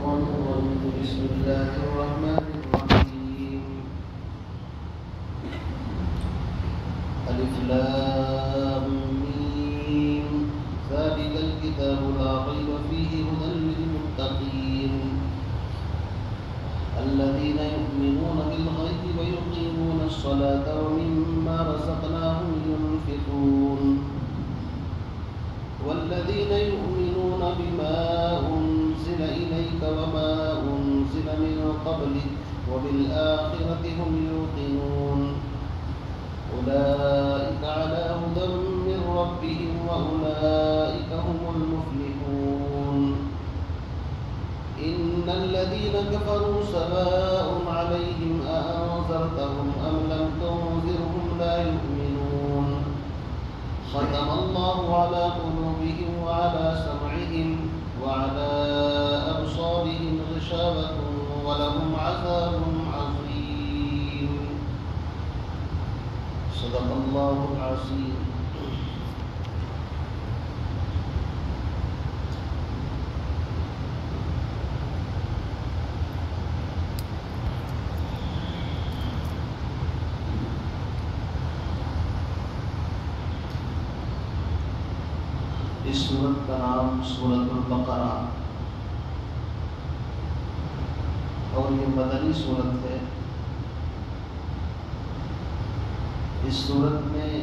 الشيطان الرجيم بسم الله الرحمن الرحيم ألف لام ميم ذلك الكتاب لا ريب فيه هدى للمتقين الذين يؤمنون بالغيب ويقيمون الصلاة ومما رزقناهم ينفقون والذين يؤمنون بما أنزل إليك وما أنزل من قبلك وبالآخرة هم يوقنون أولئك على هدى من ربهم وأولئك هم المفلحون إن الذين كفروا سواء عليهم أأنذرتهم أم لم تنذرهم لا يؤمنون ختم الله على قلوبهم وعلى سمعهم وعلى أبصارهم غشاوة ولهم عذاب عظيم صدق الله العظيم. اس سورت کا نام سورۃ البقرہ اور یہ مدنی سورت ہے. اس سورت میں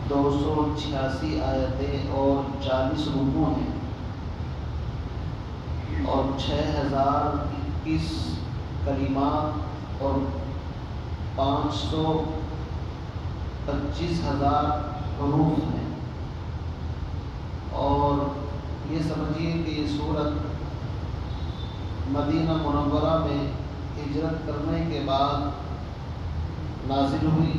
286 آیتیں اور 40 رکوع ہیں اور 6021 کلمات اور 525,000 حروف ہیں. اور یہ سمجھیے کہ یہ سورت مدینہ منورہ میں ہجرت کرنے کے بعد نازل ہوئی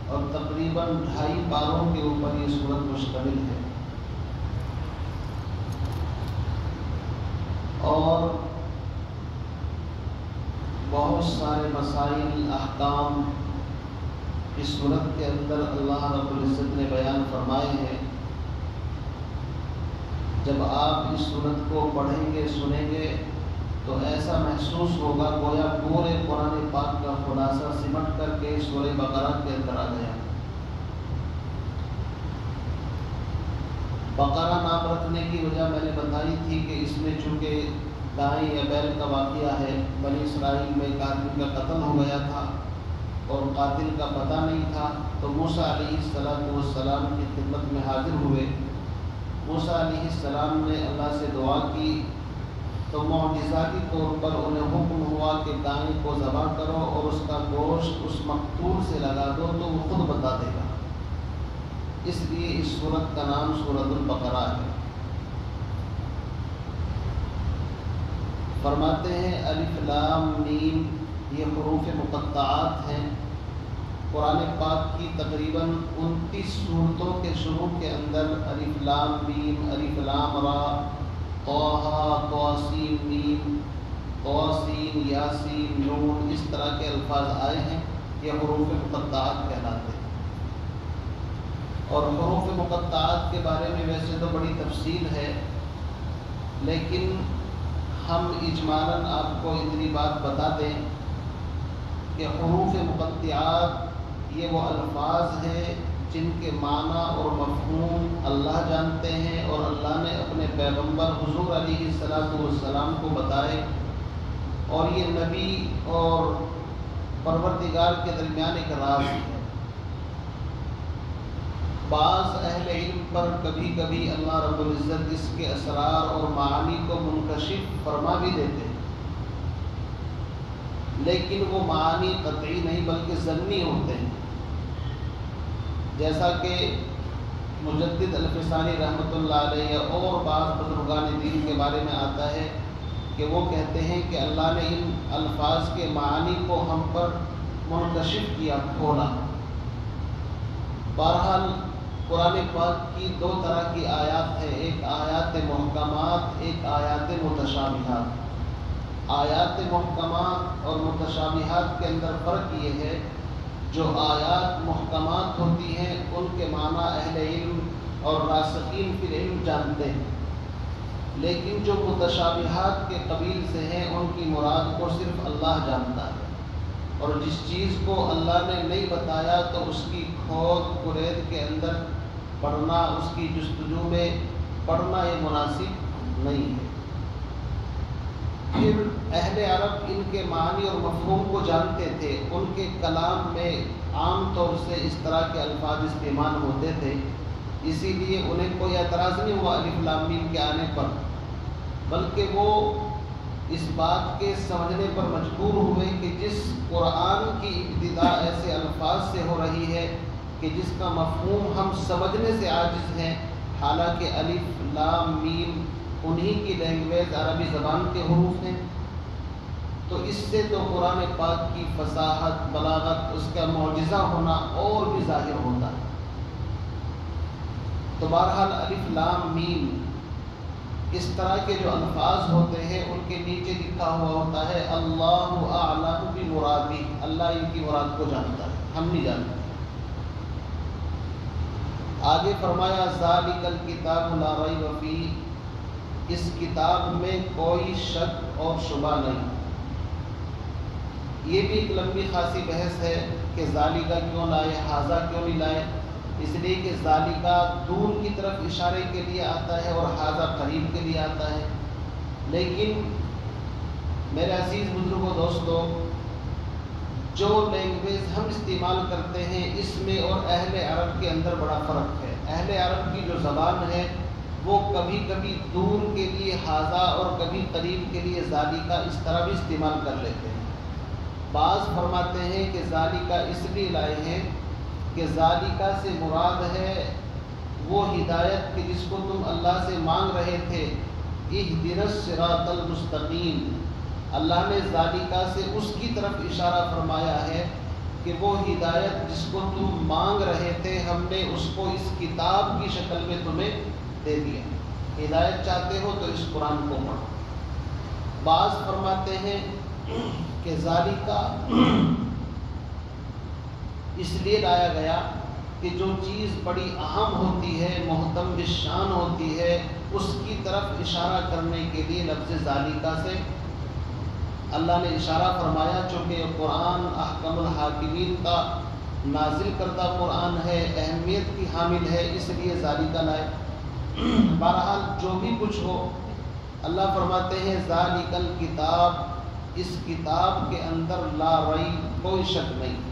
اور تقریباً 2.5 پاروں کے اوپر یہ سورت مشتمل ہے. اور بہت سارے مسائل احکام اس سورت کے اندر اللہ رب العزت نے بیان فرمائے ہیں. جب آپ اس سورت کو پڑھیں گے سنیں گے تو ایسا محسوس ہوگا گویا پورے قرآن پاک کا خلاصہ سمٹ کر کے سورہ بقرہ کے اندر آ گیا. بقرہ نام رکھنے کی وجہ میں نے بتائی تھی کہ اس میں چونکہ دائیں یا بیل کا واقعہ ہے. بنی اسرائیل میں قاتل کا قتل ہو گیا تھا اور قاتل کا پتہ نہیں تھا تو موسیٰ علیہ السلام کی خدمت میں حاضر ہوئے. موسیٰ علیہ السلام نے اللہ سے دعا کی تو معجزاتی طور پر انہیں حکم ہوا کہ دائیں کو ذبح کرو اور اس کا گوشت اس مقتول سے لگا دو تو وہ خود بتا دے گا. اس لیے اس سورت کا نام سورۃ البقرہ ہے. فرماتے ہیں الف لام میم یہ حروف مقطعات ہیں. قرآن پاک کی تقریباً 29 سورتوں کے شروع کے اندر الف لام میم الف لام را طٰ طاسین میم طاسین یاسین نون اس طرح کے الفاظ آئے ہیں. یہ حروف مقطعات کہلاتے ہیں. اور حروف مقطعات کے بارے میں ویسے تو بڑی تفصیل ہے لیکن ہم اجمالاً آپ کو اتنی بات بتا دیں کہ حروف مقطعات یہ وہ الفاظ ہیں جن کے معنی اور مفہوم اللہ جانتے ہیں اور اللہ نے اپنے پیغمبر حضور علیہ السلام کو بتائے اور یہ نبی اور پروردگار کے درمیان ایک راز ہے. بعض اہل علم پر کبھی کبھی اللہ رب العزت اس کے اسرار اور معانی کو منکشف فرما بھی دیتے ہیں لیکن وہ معانی قطعی نہیں بلکہ ظنی ہوتے ہیں. جیسا کہ مجدد الفسانی رحمۃ اللہ علیہ اور بعض بزرگان دین کے بارے میں آتا ہے کہ وہ کہتے ہیں کہ اللہ نے ان الفاظ کے معانی کو ہم پر منکشف کیا کھولا. بہرحال قرآن پاک کی 2 طرح کی آیات ہیں. ایک آیات محکمات ایک آیات متشابہات. آیات محکمات اور متشابہات کے اندر فرق یہ ہے جو آیات محکمات ہوتی ہیں ان کے معنی اہل علم اور راسخین فی العلم جانتے ہیں لیکن جو متشابہات کے قبیل سے ہیں ان کی مراد کو صرف اللہ جانتا ہے، اور جس چیز کو اللہ نے نہیں بتایا تو اس کی کھود کرید کے اندر پڑھنا، اس کی جستجو میں پڑھنا یہ مناسب نہیں ہے۔ پھر اہل عرب ان کے معنی اور مفہوم کو جانتے تھے، ان کے کلام میں عام طور سے اس طرح کے الفاظ استعمال ہوتے تھے، اسی لیے انہیں کوئی اعتراض نہیں ہوا الف لام میم کے آنے پر، بلکہ وہ اس بات کے سمجھنے پر مجبور ہوئے کہ جس قرآن کی ابتدا ایسے الفاظ سے ہو رہی ہے کہ جس کا مفہوم ہم سمجھنے سے عاجز ہیں، حالانکہ الف لام میم انہی کی لینگویج عربی زبان کے حروف ہیں، تو اس سے تو قرآن پاک کی فصاحت، بلاغت، اس کا معجزہ ہونا اور بھی ظاہر ہوتا ہے۔ تو بہرحال الف لام میم اس طرح کے جو الفاظ ہوتے ہیں ان کے نیچے لکھا ہوا ہوتا ہے اللہ اعلم بمرادہ، اللہ ان کی مراد کو جانتا ہے، ہم نہیں جانتے۔ آگے فرمایا ذالک الکتاب لا ریب فیہ، اس کتاب میں کوئی شک اور شبہ نہیں۔ یہ بھی ایک لمبی خاصی بحث ہے کہ ذالکہ کیوں لائے، ھذا کیوں نہیں لائے، اس لیے کہ ذالکہ دور کی طرف اشارے کے لیے آتا ہے اور ھذا قریب کے لیے آتا ہے۔ لیکن میرے عزیز بزرگوں دوستو، جو لینگویج ہم استعمال کرتے ہیں اس میں اور اہل عرب کے اندر بڑا فرق ہے۔ اہل عرب کی جو زبان ہے وہ کبھی کبھی دور کے لیے ھذا اور کبھی قریب کے لیے ذالکہ اس طرح بھی استعمال کر لیتے ہیں۔ بعض فرماتے ہیں کہ ذالکہ اس لیے لائے ہیں کہ ذالکہ سے مراد ہے وہ ہدایت کہ جس کو تم اللہ سے مانگ رہے تھے، اہدنا الصراط المستقیم۔ اللہ نے ذالکہ سے اس کی طرف اشارہ فرمایا ہے کہ وہ ہدایت جس کو تم مانگ رہے تھے ہم نے اس کو اس کتاب کی شکل میں تمہیں دے دیا۔ ہدایت چاہتے ہو تو اس قرآن کو پڑھو۔ بعض فرماتے ہیں کہ ذالکہ اس لیے لایا گیا کہ جو چیز بڑی اہم ہوتی ہے، محتم بالشان ہوتی ہے، اس کی طرف اشارہ کرنے کے لیے لفظ ذالکہ سے اللہ نے اشارہ فرمایا، چونکہ یہ قرآن احکم الحاکمین کا نازل کردہ قرآن ہے، اہمیت کی حامل ہے، اس لیے ذالکہ لائے۔ بہرحال جو بھی کچھ ہو، اللہ فرماتے ہیں ذالک الکتاب، اس کتاب کے اندر لا ریب، کوئی شک نہیں۔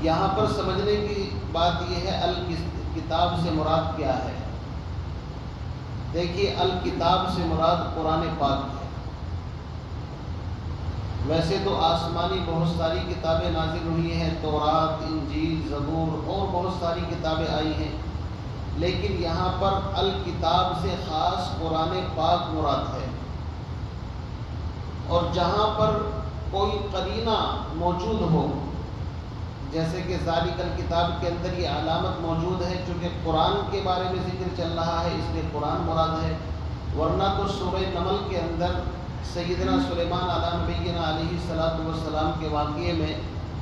یہاں پر سمجھنے کی بات یہ ہے الکتاب سے مراد کیا ہے۔ دیکھیے الکتاب سے مراد قرآن پاک ہے۔ ویسے تو آسمانی بہت ساری کتابیں نازل ہوئی ہیں، تورات، انجیل، زبور اور بہت ساری کتابیں آئی ہیں، لیکن یہاں پر الکتاب سے خاص قرآن پاک مراد ہے۔ اور جہاں پر کوئی قرینہ موجود ہو، جیسے کہ ذالک الکتاب کے اندر یہ علامت موجود ہے چونکہ قرآن کے بارے میں ذکر چل رہا ہے اس لیے قرآن مراد ہے، ورنہ تو سورہ نمل کے اندر سیدنا سلیمان علیہ نبینا علیہ الصلوۃ والسلام کے واقعے میں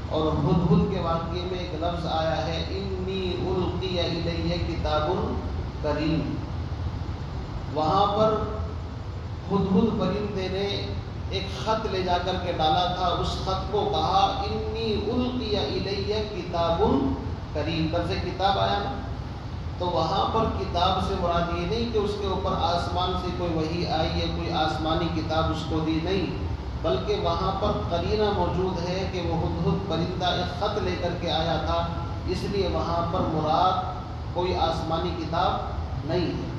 اور ہدہد کے واقعے میں ایک لفظ آیا ہے انی القی الیہ کتاب کریم۔ وہاں پر ہدہد پرندے نے ایک خط لے جا کر کے ڈالا تھا، اس خط کو کہا انی القی الیہ کتاب کریم، لفظ کتاب آیا نا، تو وہاں پر کتاب سے مراد یہ نہیں کہ اس کے اوپر آسمان سے کوئی وحی آئی ہے، کوئی آسمانی کتاب اس کو دی، نہیں، بلکہ وہاں پر قرینہ موجود ہے کہ وہ ہدہد پرندہ ایک خط لے کر کے آیا تھا، اس لیے وہاں پر مراد کوئی آسمانی کتاب نہیں ہے۔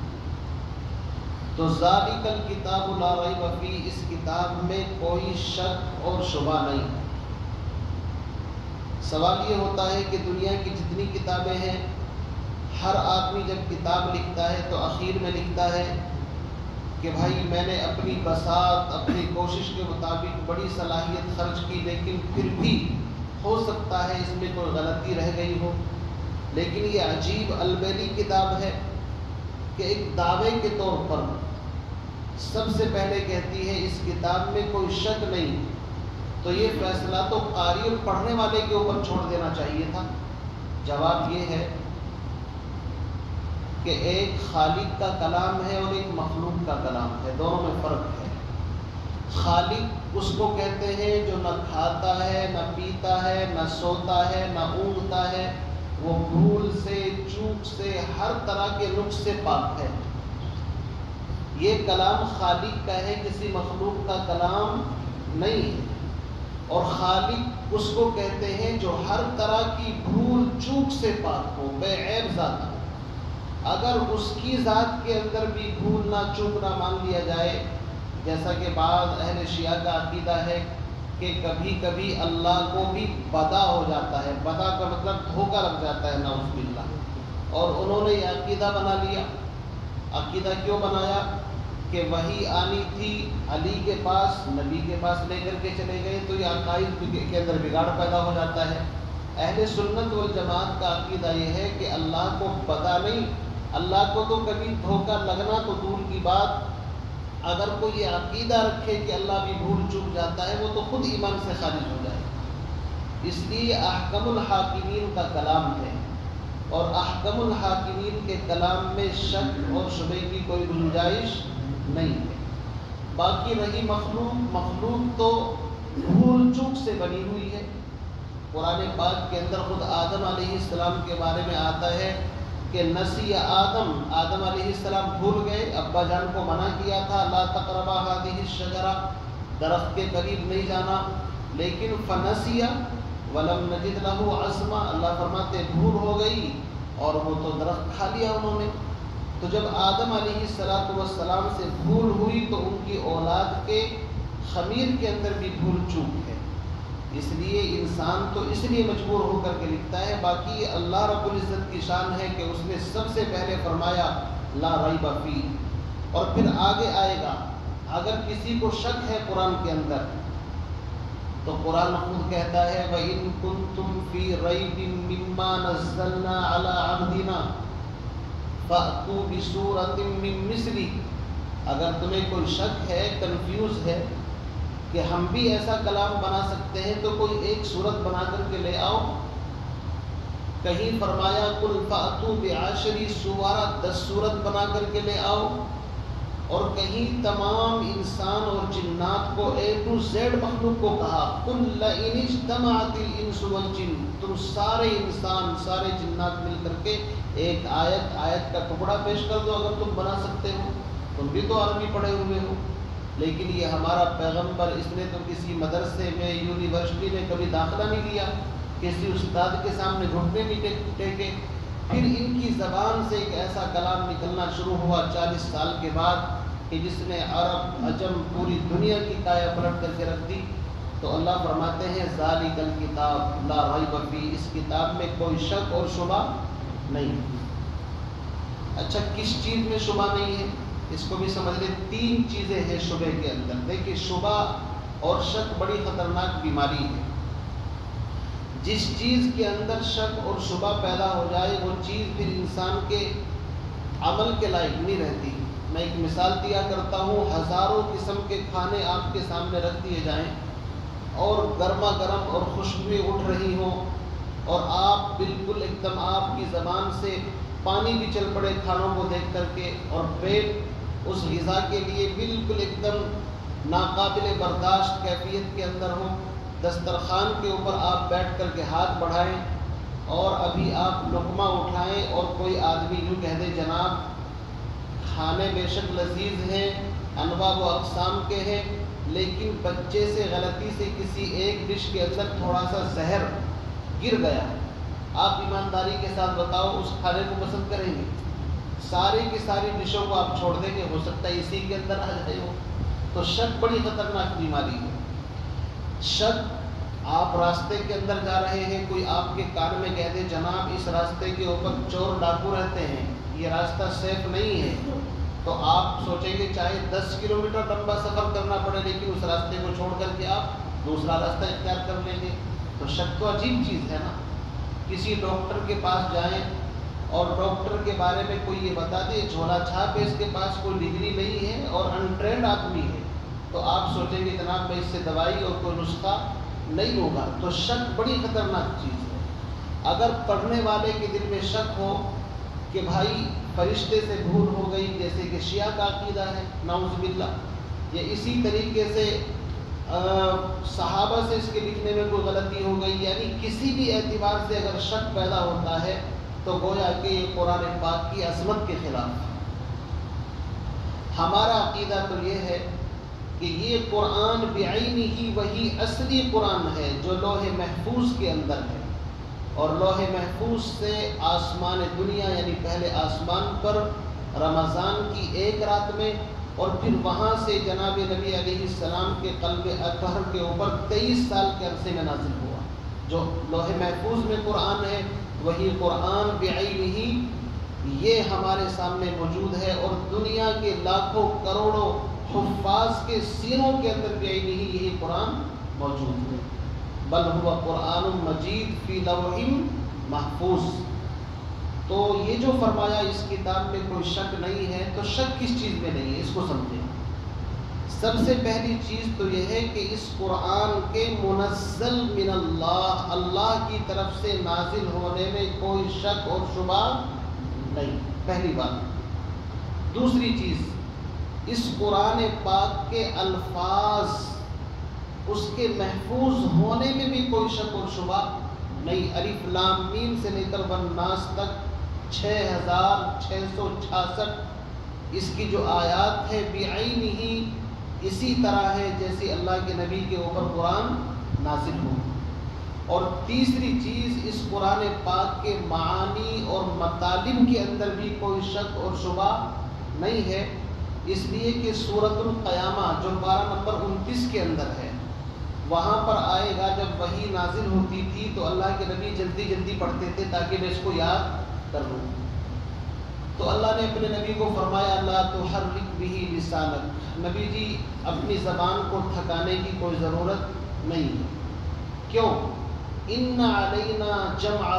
تو ذالک الکتاب لا ریب فیہ، اس کتاب میں کوئی شک اور شبہ نہیں۔ سوال یہ ہوتا ہے کہ دنیا کی جتنی کتابیں ہیں، ہر آدمی جب کتاب لکھتا ہے تو آخر میں لکھتا ہے کہ بھائی میں نے اپنی بساط، اپنی کوشش کے مطابق بڑی صلاحیت خرچ کی، لیکن پھر بھی ہو سکتا ہے اس میں کوئی غلطی رہ گئی ہو۔ لیکن یہ عجیب البیلی کتاب ہے کہ ایک دعوے کے طور پر سب سے پہلے کہتی ہے اس کتاب میں کوئی شک نہیں، تو یہ فیصلہ تو قاری اور پڑھنے والے کے اوپر چھوڑ دینا چاہیے تھا۔ جواب یہ ہے کہ ایک خالق کا کلام ہے اور ایک مخلوق کا کلام ہے، دونوں میں فرق ہے۔ خالق اس کو کہتے ہیں جو نہ کھاتا ہے، نہ پیتا ہے، نہ سوتا ہے، نہ اونگتا ہے، وہ بھول سے، چوک سے، ہر طرح کے نقص سے پاک ہے۔ یہ کلام خالق کا ہے، کسی مخلوق کا کلام نہیں ہے۔ اور خالق اس کو کہتے ہیں جو ہر طرح کی بھول چوک سے پاک ہو، بے عیب ذات ہو۔ اگر اس کی ذات کے اندر بھی بھول نہ چوک نہ مان لیا جائے، جیسا کہ بعض اہل شیعہ کا عقیدہ ہے کہ کبھی کبھی اللہ کو بھی بدا ہو جاتا ہے، بدا کا مطلب دھوکہ لگ جاتا ہے، نعوذ باللہ، اور انہوں نے یہ عقیدہ بنا لیا۔ عقیدہ کیوں بنایا؟ کہ وحی آنی تھی علی کے پاس، نبی کے پاس لے کر کے چلے گئے، تو یہ عقائد کے اندر بگاڑ پیدا ہو جاتا ہے۔ اہل سنت والجماعت کا عقیدہ یہ ہے کہ اللہ کو پتہ نہیں، اللہ کو تو کبھی دھوکہ لگنا تو دور کی بات، اگر کوئی یہ عقیدہ رکھے کہ اللہ بھی بھول چوک جاتا ہے، وہ تو خود ایمان سے خارج ہو جائے۔ اس لیے احکم الحاکمین کا کلام ہے، اور احکم الحاکمین کے کلام میں شک اور شبہ کی کوئی گنجائش نہیں ہے۔ باقی رہی مخلوق تو بھول چوک سے بنی ہوئی ہے۔ قرآن پاک کے اندر خود آدم علیہ السلام کے بارے میں آتا ہے کہ نسی آدم علیہ السلام بھول گئے، ابا جان کو منع کیا تھا لا تقربا هذه الشجرہ، درخت کے قریب نہیں جانا، لیکن فنسی ولم نجد له عزما، اللہ فرماتے بھول ہو گئی اور وہ تو درخت کھا لیا انہوں نے۔ تو جب آدم علیہ السلام سے بھول ہوئی تو ان کی اولاد کے خمیر کے اندر بھی بھول چوک ہے۔ اس لیے انسان تو اس لیے مجبور ہو کر کے لکھتا ہے، باقی اللہ رب العزت کی شان ہے کہ اس نے سب سے پہلے فرمایا لا ریب فیہ، اور پھر آگے آئے گا اگر کسی کو شک ہے قرآن کے اندر تو قرآن خود کہتا ہے وَإِن كُنتُمْ فِي رَيْبٍ مِّمَّا نَزَّلْنَا عَلَىٰ عَبْدِنَا فَأْتُوا بِسُورَةٍ مِّن مِّثْلِهِ، اگر تمہیں کوئی شک ہے، کنفیوز ہے کہ ہم بھی ایسا کلام بنا سکتے ہیں تو کوئی ایک صورت بنا کر کے لے آؤ۔ کہیں فرمایا قُلْ فَأْتُوا بِعَشْرِ سُوَرَ، 10 صورت بنا کر کے لے آؤ، اور کہیں تمام انسان اور جنات کو A to Z مخلوق کو کہا قُلْ لَئِنِ اجْتَمَعَتِ الْإِنسُ وَالْجِنُّ، تم سارے انسان سارے جنات مل کر کے ایک آیت کا ٹکڑا پیش کر دو اگر تم بنا سکتے ہو، تم بھی تو عربی پڑھے ہوئے ہو۔ لیکن یہ ہمارا پیغمبر، اس نے تو کسی مدرسے میں یونیورسٹی میں کبھی داخلہ نہیں لیا، کسی استاد کے سامنے گھٹنے نہیں ٹیکے، پھر ان کی زبان سے ایک ایسا کلام نکلنا شروع ہوا 40 سال کے بعد کہ جس نے عرب عجم پوری دنیا کی کایا پلٹ کر کے رکھ دی۔ تو اللہ فرماتے ہیں ذالک الکتاب لا ریب فیہ، اس کتاب میں کوئی شک اور شبہ نہیں۔ اچھا کس چیز میں شبہ نہیں ہے اس کو بھی سمجھ لیں۔ 3 چیزیں ہیں شبہ کے اندر۔ دیکھیے شبہ اور شک بڑی خطرناک بیماری ہے۔ جس چیز کے اندر شک اور شبہ پیدا ہو جائے وہ چیز پھر انسان کے عمل کے لائق نہیں رہتی۔ میں ایک مثال دیا کرتا ہوں، ہزاروں قسم کے کھانے آپ کے سامنے رکھ دیے جائیں اور گرما گرم اور خوشبوئیں اٹھ رہی ہوں، اور آپ بالکل ایک دم آپ کی زبان سے پانی بھی چل پڑے کھانوں کو دیکھ کر کے، اور پیٹ اس غذا کے لیے بالکل ایک دم ناقابل برداشت کیفیت کے اندر ہو، دسترخوان کے اوپر آپ بیٹھ کر کے ہاتھ بڑھائیں اور ابھی آپ لقمہ اٹھائیں اور کوئی آدمی یوں کہہ دے جناب کھانے بے شک لذیذ ہیں، انواع و اقسام کے ہیں، لیکن بچے سے غلطی سے کسی ایک ڈش کے اندر تھوڑا سا زہر گر گیا، آپ ایمانداری کے ساتھ بتاؤ اس کھانے کو پسند کریں گے؟ ساری کی ساری ڈشوں کو آپ چھوڑ دیں گے، ہو سکتا ہے اسی کے اندر آ جائے ہو۔ تو شک بڑی خطرناک بیماری ہے۔ شک، آپ راستے کے اندر جا رہے ہیں، کوئی آپ کے کان میں کہہ دے جناب اس راستے کے اوپر چور ڈاکو رہتے ہیں، یہ راستہ سیف نہیں ہے، تو آپ سوچیں گے چاہے 10 کلومیٹر لمبا سفر کرنا پڑے لیکن اس راستے کو چھوڑ کر کے آپ دوسرا راستہ اختیار کر لیں گے۔ تو شک تو عجیب چیز ہے نا۔ کسی ڈاکٹر کے پاس جائیں اور ڈاکٹر کے بارے میں کوئی یہ بتا دے جھولا چھاپ ہے، اس کے پاس کوئی ڈگری نہیں ہے اور انٹرینڈ آدمی ہے، تو آپ سوچیں گے جناب میں اس سے دوائی اور کوئی نسخہ نہیں ہوگا۔ تو شک بڑی خطرناک چیز ہے۔ اگر پڑھنے والے کے دل میں شک ہو کہ بھائی فرشتے سے بھول ہو گئی، جیسے کہ شیعہ کا عقیدہ ہے نعوذ باللہ، یا اسی طریقے سے صحابہ سے اس کے لکھنے میں کوئی غلطی ہو گئی، یعنی کسی بھی اعتبار سے اگر شک پیدا ہوتا ہے تو گویا کہ یہ قرآن پاک کی عظمت کے خلاف ہے۔ ہمارا عقیدہ تو یہ ہے کہ یہ قرآن بعینہ وہی اصلی قرآن ہے جو لوح محفوظ کے اندر ہے، اور لوح محفوظ سے آسمان دنیا یعنی پہلے آسمان پر رمضان کی ایک رات میں، اور پھر وہاں سے جناب نبی علیہ السلام کے قلب اطہر کے اوپر 23 سال کے عرصے میں نازل ہوا۔ جو لوح محفوظ میں قرآن ہے وہی قرآن بعینہ یہ ہمارے سامنے موجود ہے، اور دنیا کے لاکھوں کروڑوں حفاظ کے سینوں کے اندر بعینہ یہی قرآن موجود ہے۔ بل ہوا قرآن مجید فی لوح محفوظ۔ تو یہ جو فرمایا اس کتاب میں کوئی شک نہیں ہے، تو شک کس چیز میں نہیں ہے اس کو سمجھیں۔ سب سے پہلی چیز تو یہ ہے کہ اس قرآن کے منزل من اللہ، اللہ کی طرف سے نازل ہونے میں کوئی شک اور شبہ نہیں، پہلی بات۔ دوسری چیز، اس قرآن پاک کے الفاظ اس کے محفوظ ہونے میں بھی کوئی شک اور شبہ نہیں۔ الف لام میم سے لے کر والناس تک 6666 اس کی جو آیات ہے بعینہ اسی طرح ہے جیسے اللہ کے نبی کے اوپر قرآن نازل ہو۔ اور تیسری چیز، اس قرآن پاک کے معانی اور مطالب کے اندر بھی کوئی شک اور شبہ نہیں ہے، اس لیے کہ سورۃ القیامہ جو پارہ نمبر 29 کے اندر ہے، وہاں پر آئے گا جب وحی نازل ہوتی تھی تو اللہ کے نبی جلدی جلدی پڑھتے تھے تاکہ میں اس کو یاد کر لوں۔ تو اللہ نے اپنے نبی کو فرمایا لا تحرک بہ لسانک، نبی جی اپنی زبان کو تھکانے کی کوئی ضرورت نہیں ہے۔ کیوں؟ ان علینا جمعہ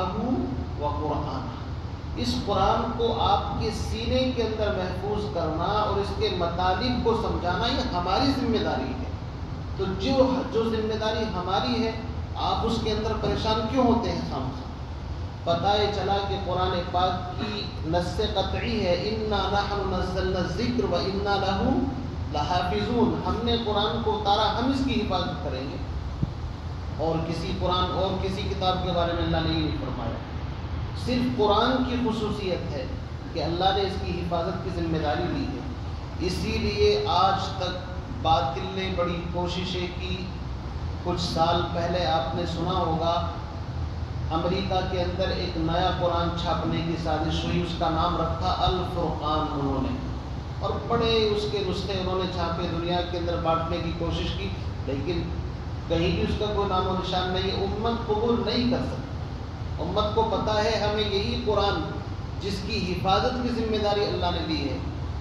وقرآنہ، اس قرآن کو آپ کے سینے کے اندر محفوظ کرنا اور اس کے مطالب کو سمجھانا یہ ہماری ذمہ داری ہے۔ تو جو ذمہ داری ہماری ہے آپ اس کے اندر پریشان کیوں ہوتے ہیں خامخواہ؟ پتہ یہ چلا کہ قرآن پاک کی نص قطعی ہے انا نحن نزلنا الذکر وانا لہ لحافظون، ہم نے قرآن کو اتارا، ہم اس کی حفاظت کریں گے۔ اور کسی قرآن اور کسی کتاب کے بارے میں اللہ نے یہ نہیں فرمایا، صرف قرآن کی خصوصیت ہے کہ اللہ نے اس کی حفاظت کی ذمہ داری لی ہے۔ اسی لیے آج تک باطل نے بڑی کوششیں کی۔ کچھ سال پہلے آپ نے سنا ہوگا امریکہ کے اندر ایک نیا قرآن چھاپنے کی سازش ہوئی، اس کا نام رکھا الفرقان انہوں نے، اور بڑے اس کے نسخے انہوں نے چھاپے، دنیا کے اندر بانٹنے کی کوشش کی، لیکن کہیں بھی اس کا کوئی نام و نشان نہیں۔ امت قبول نہیں کر سکتی، امت کو پتہ ہے ہمیں یہی قرآن جس کی حفاظت کی ذمہ داری اللہ نے دی ہے۔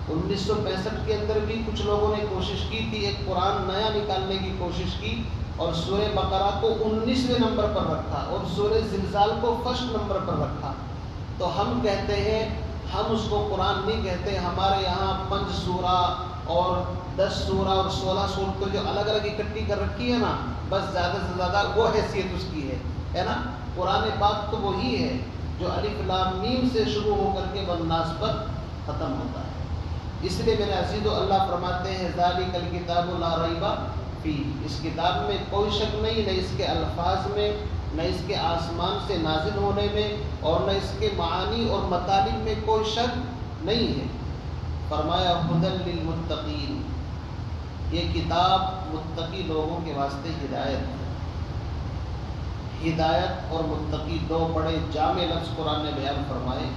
1965 کے اندر بھی کچھ لوگوں نے کوشش کی تھی، ایک قرآن نیا نکالنے کی کوشش کی، اور سورہ بقرہ کو 19ویں نمبر پر رکھا اور سورہ زلزال کو فرسٹ نمبر پر رکھا۔ تو ہم کہتے ہیں ہم اس کو قرآن نہیں کہتے، ہمارے یہاں 5 سورہ اور 10 سورہ اور 16 سورتیں جو الگ الگ اکٹھی کر رکھی ہے نا، بس زیادہ سے زیادہ وہ حیثیت اس کی ہے نا۔ قرآن پاک تو وہی ہے جو الف لام میم سے شروع ہو کر کے والناس پر ختم ہوتا ہے۔ اس لیے میرے عزیزو اللہ فرماتے ہیں ذالک الکتاب لا ریب فیہ، اس کتاب میں کوئی شک نہیں، نہ اس کے الفاظ میں، نہ اس کے آسمان سے نازل ہونے میں، اور نہ اس کے معانی اور مطالب میں کوئی شک نہیں ہے۔ فرمایا ھدی للمتقین، یہ کتاب متقی لوگوں کے واسطے ہدایت ہے۔ ہدایت اور متقی دو بڑے جامع لفظ قرآن نے بیان فرمائے۔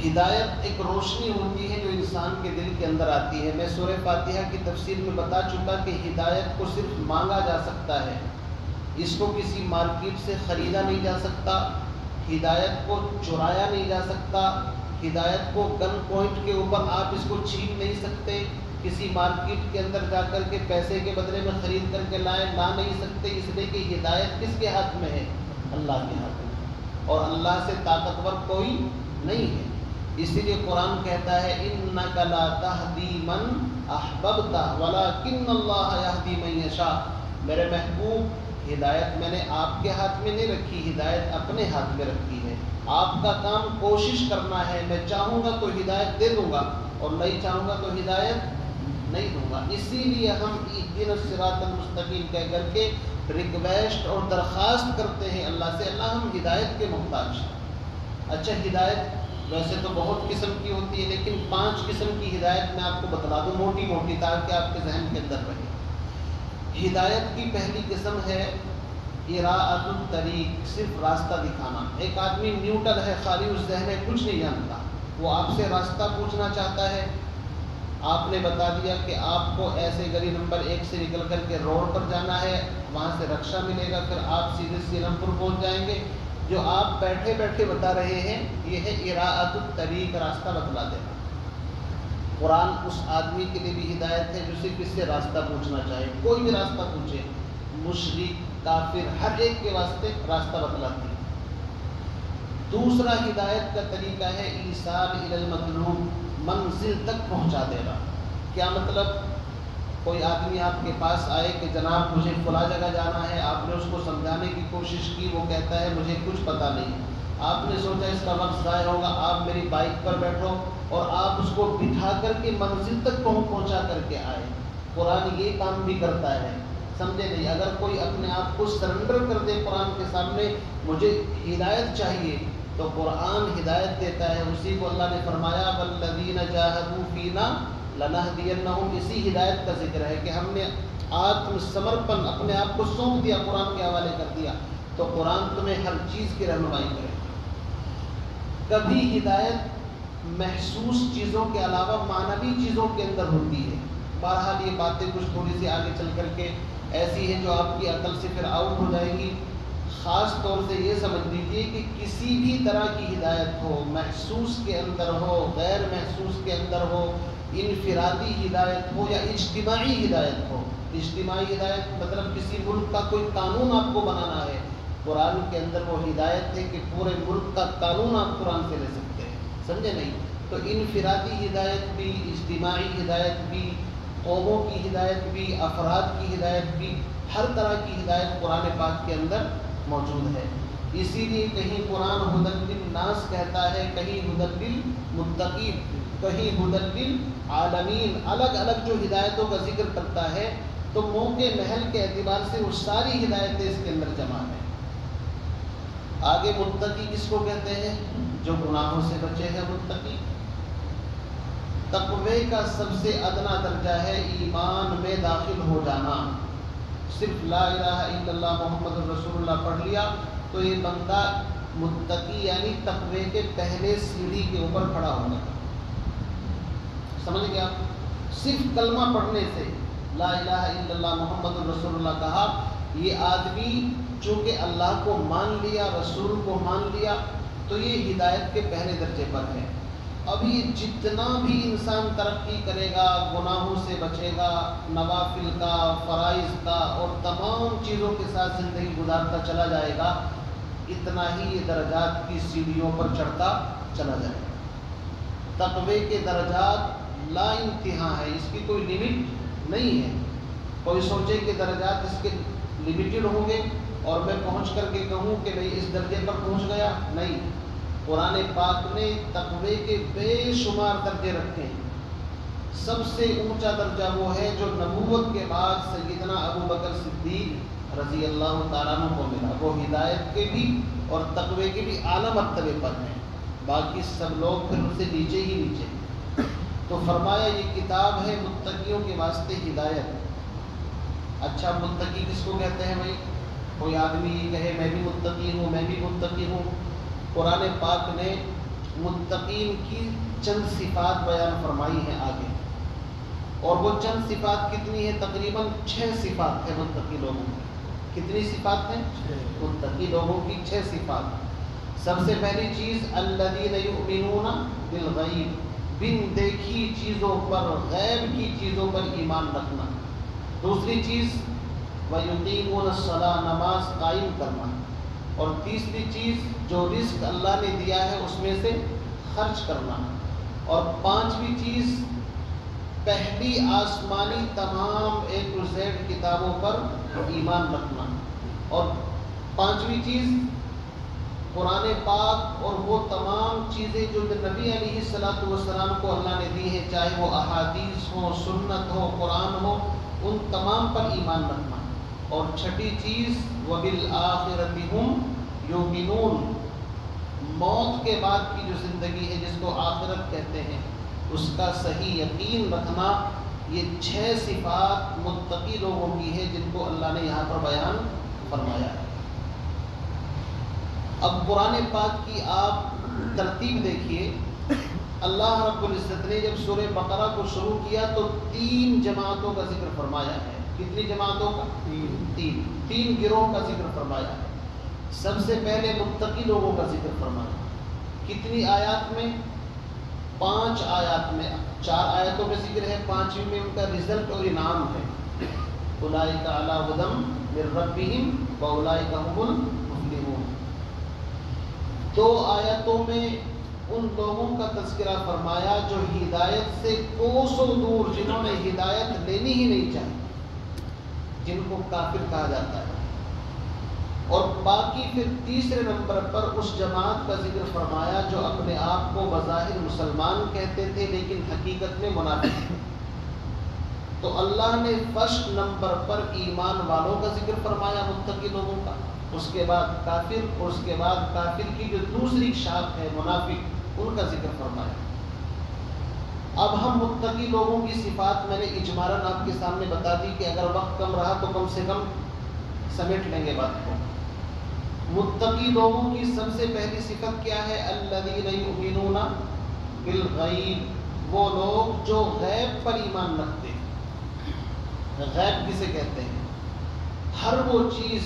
ہدایت ایک روشنی ہوتی ہے جو انسان کے دل کے اندر آتی ہے۔ میں سورہ فاتحہ کی تفسیر میں بتا چکا کہ ہدایت کو صرف مانگا جا سکتا ہے، اس کو کسی مارکیٹ سے خریدا نہیں جا سکتا، ہدایت کو چرایا نہیں جا سکتا، ہدایت کو گن پوائنٹ کے اوپر آپ اس کو چھین نہیں سکتے، کسی مارکیٹ کے اندر جا کر کے پیسے کے بدلے میں خرید کر کے لا نہیں سکتے، اس لیے کہ ہدایت کس کے ہاتھ میں ہے؟ اللہ کے ہاتھ میں، اور اللہ سے طاقتور کوئی نہیں ہے۔ اسی لیے قرآن کہتا ہے انک لا تہدی من احببت ولکن اللہ یہدی من یشاء، میرے محبوب ہدایت میں نے آپ کے ہاتھ میں نہیں رکھی، ہدایت اپنے ہاتھ میں رکھی ہے۔ آپ کا کام کوشش کرنا ہے، میں چاہوں گا تو ہدایت دے دوں گا اور نہیں چاہوں گا تو ہدایت نہیں دوں گا۔ اسی لیے ہم اہدنا الصراط المستقیم کہہ کر کے ریکویسٹ اور درخواست کرتے ہیں اللہ سے، اللہ ہم ہدایت کے محتاج ہیں۔ اچھا، ہدایت ویسے تو بہت قسم کی ہوتی ہے، لیکن 5 قسم کی ہدایت میں آپ کو بتلا دوں موٹی موٹی، تاکہ آپ کے ذہن کے اندر رہے۔ ہدایت کی پہلی قسم ہے اراءۃ الطریق، صرف راستہ دکھانا۔ ایک آدمی نیوٹرل ہے، خالی اس ذہن میں کچھ نہیں جانتا، وہ آپ سے راستہ پوچھنا چاہتا ہے، آپ نے بتا دیا کہ آپ کو ایسے گلی نمبر 1 سے نکل کر کے روڈ پر جانا ہے، وہاں سے رکشہ ملے گا، پھر آپ سیدھے سیلم پور پہنچ جائیں گے۔ جو آپ بیٹھے بیٹھے بتا رہے ہیں یہ ہے اراءۃ الطریق، راستہ بتلا دینا۔ قرآن اس آدمی کے لیے بھی ہدایت ہے جو صرف اس سے راستہ پوچھنا چاہے، کوئی بھی راستہ پوچھے، مشرک کافر ہر ایک کے واسطے راستہ بتلاتی ہے۔ دوسرا ہدایت کا طریقہ ہے ایصال الی المطلوب، منزل تک پہنچا دینا۔ کیا مطلب؟ کوئی آدمی آپ کے پاس آئے کہ جناب مجھے فلاں جگہ جانا ہے، آپ نے اس کو سمجھانے کی کوشش کی، وہ کہتا ہے مجھے کچھ پتہ نہیں، آپ نے سوچا اس کا وقت ضائع ہوگا، آپ میری بائک پر بیٹھو اور آپ اس کو بٹھا کر کے منزل تک پہنچا کر کے آئے۔ قرآن یہ کام بھی کرتا ہے، سمجھے نہیں؟ اگر کوئی اپنے آپ کو سرنڈر کر دے قرآن کے سامنے، مجھے ہدایت چاہیے، تو قرآن ہدایت دیتا ہے۔ اسی کو اللہ نے فرمایا والذین جاہدوا فینا لنہدینہم، اسی ہدایت کا ذکر ہے کہ ہم نے آتم سمرپن، اپنے آپ کو سونپ دیا، قرآن کے حوالے کر دیا، تو قرآن تمہیں ہر چیز کی رہنمائی کرے۔ کبھی ہدایت محسوس چیزوں کے علاوہ معنوی چیزوں کے اندر ہوتی ہے۔ بہرحال یہ باتیں کچھ تھوڑی سی آگے چل کر کے ایسی ہیں جو آپ کی عقل سے پھر آؤٹ ہو جائے گی۔ خاص طور سے یہ سمجھ لیجیے کہ کسی بھی طرح کی ہدایت ہو، محسوس کے اندر ہو، غیر محسوس کے اندر ہو، انفرادی ہدایت ہو یا اجتماعی ہدایت ہو۔ اجتماعی ہدایت مطلب کسی ملک کا کوئی قانون آپ کو بنانا ہے، قرآن کے اندر وہ ہدایت ہے کہ پورے ملک کا قانون آپ قرآن سے لے سکتے ہیں، سمجھے نہیں؟ تو انفرادی ہدایت بھی، اجتماعی ہدایت بھی، قوموں کی ہدایت بھی، افراد کی ہدایت بھی، ہر طرح کی ہدایت قرآن پاک کے اندر موجود ہے۔ اسی لیے کہیں قرآن ھدی للناس کہتا ہے، کہیں ھدی للمتقین، کہیں ھدی للعالمین، الگ الگ جو ہدایتوں کا ذکر کرتا ہے، تو موقع محل کے اعتبار سے وہ ساری ہدایتیں اس کے اندر جمع ہیں۔ آگے متقی کس کو کہتے ہیں؟ جو گناہوں سے بچے ہیں متقی۔ تقوی کا سب سے ادنا درجہ ہے ایمان میں داخل ہو جانا۔ صرف لا الہ الا اللہ محمد رسول اللہ پڑھ لیا تو یہ بندہ متقی یعنی تقوی کے پہلے سیڑھی کے اوپر کھڑا ہوگا۔ سمجھ گیا؟ صرف کلمہ پڑھنے سے لا الہ الا اللہ محمد رسول اللہ کہا، یہ آدمی چونکہ اللہ کو مان لیا، رسول کو مان لیا، تو یہ ہدایت کے پہلے درجے پر ہے۔ ابھی جتنا بھی انسان ترقی کرے گا، گناہوں سے بچے گا، نوافل کا، فرائض کا اور تمام چیزوں کے ساتھ زندگی گزارتا چلا جائے گا، اتنا ہی یہ درجات کی سیڑھیوں پر چڑھتا چلا جائے گا۔ تقوی کے درجات لا انتہا ہے، اس کی کوئی لمٹ نہیں ہے۔ کوئی سوچے کہ درجات اس کے لمیٹڈ ہوں گے اور میں پہنچ کر کے کہوں کہ میں اس درجے پر پہنچ گیا، نہیں۔ قرآن پاک نے تقوی کے بے شمار درجے رکھے ہیں۔ سب سے اونچا درجہ وہ ہے جو نبوت کے بعد سیدنا ابو بکر صدیق رضی اللہ تعالیٰ عنہ کو ملا، وہ ہدایت کے بھی اور تقوی کے بھی اعلیٰ مرتبے پر ہیں، باقی سب لوگ پھر ان سے نیچے ہی نیچے۔ تو فرمایا یہ کتاب ہے متقیوں کے واسطے ہدایت۔ اچھا، متقی کس کو کہتے ہیں بھائی؟ کوئی آدمی یہ کہے میں بھی متقی ہوں، میں بھی متقی ہوں۔ قرآن پاک نے متقین کی چند صفات بیان فرمائی ہیں آگے، اور وہ چند صفات کتنی ہیں؟ تقریباً 6 صفات ہیں متقی لوگوں کی۔ کتنی صفات ہیں؟ متقی لوگوں کی 6 صفات۔ سب سے پہلی چیز الذین یؤمنون بالغیب، بن دیکھی چیزوں پر، غیب کی چیزوں پر ایمان رکھنا۔ دوسری چیز وَيُقِيمُونَ الصَّلَاةَ، نماز قائم کرنا۔ اور تیسری چیز جو رزق اللہ نے دیا ہے اس میں سے خرچ کرنا۔ اور 5ویں چیز پہلی آسمانی تمام A to Z کتابوں پر ایمان رکھنا۔ اور پانچویں چیز قرآن پاک اور وہ تمام چیزیں جو نبی علیہ الصلوۃ والسلام کو اللہ نے دی ہیں، چاہے وہ احادیث ہوں، سنت ہو، قرآن ہو، ان تمام پر ایمان رکھنا۔ اور چھٹی چیز وَبِالْآخِرَةِ هُمْ يُوقِنُونَ، موت کے بعد کی جو زندگی ہے جس کو آخرت کہتے ہیں، اس کا صحیح یقین رکھنا۔ یہ 6 صفات متقی لوگوں کی ہے جن کو اللہ نے یہاں پر بیان فرمایا ہے۔ اب قرآن پاک کی آپ ترتیب دیکھیے، اللہ رب العزت نے جب سورہ بقرہ کو شروع کیا تو 3 جماعتوں کا ذکر فرمایا ہے۔ کتنی جماعتوں کا؟ 3 گروہ کا ذکر فرمایا ہے۔ سب سے پہلے متقی لوگوں کا ذکر فرمایا۔ کتنی آیات میں؟ 5 آیات میں۔ 4 آیتوں میں ذکر ہے، 5ویں میں ان کا رزلٹ اور انعام ہے۔ اولئک علی ھدی من ربہم واولئک ھم المفلحون۔ 2 آیتوں میں ان لوگوں کا تذکرہ فرمایا جو ہدایت سے کوسوں دور، جنہوں نے ہدایت لینی ہی نہیں چاہی، جن کو کافر کہا جاتا ہے۔ اور باقی پھر تیسرے نمبر پر اس جماعت کا ذکر فرمایا جو اپنے آپ کو بظاہر مسلمان کہتے تھے لیکن حقیقت میں منافق تھے۔ تو اللہ نے فرسٹ نمبر پر ایمان والوں کا ذکر فرمایا، متقی لوگوں کا، اس کے بعد کافر، اور اس کے بعد کافر کی جو دوسری شاخ ہے منافق، ان کا ذکر فرمایا۔ اب ہم متقی لوگوں کی صفات میں نے اجمالاً آپ کے سامنے بتا دی کہ اگر وقت کم رہا تو کم سے کم سمیٹ لیں گے بات کو۔ متقی لوگوں کی سب سے پہلی صفت کیا ہے؟ الذین یؤمنون بالغیب، وہ لوگ جو غیب پر ایمان رکھتے ہیں۔ غیب کسے کہتے ہیں؟ ہر وہ چیز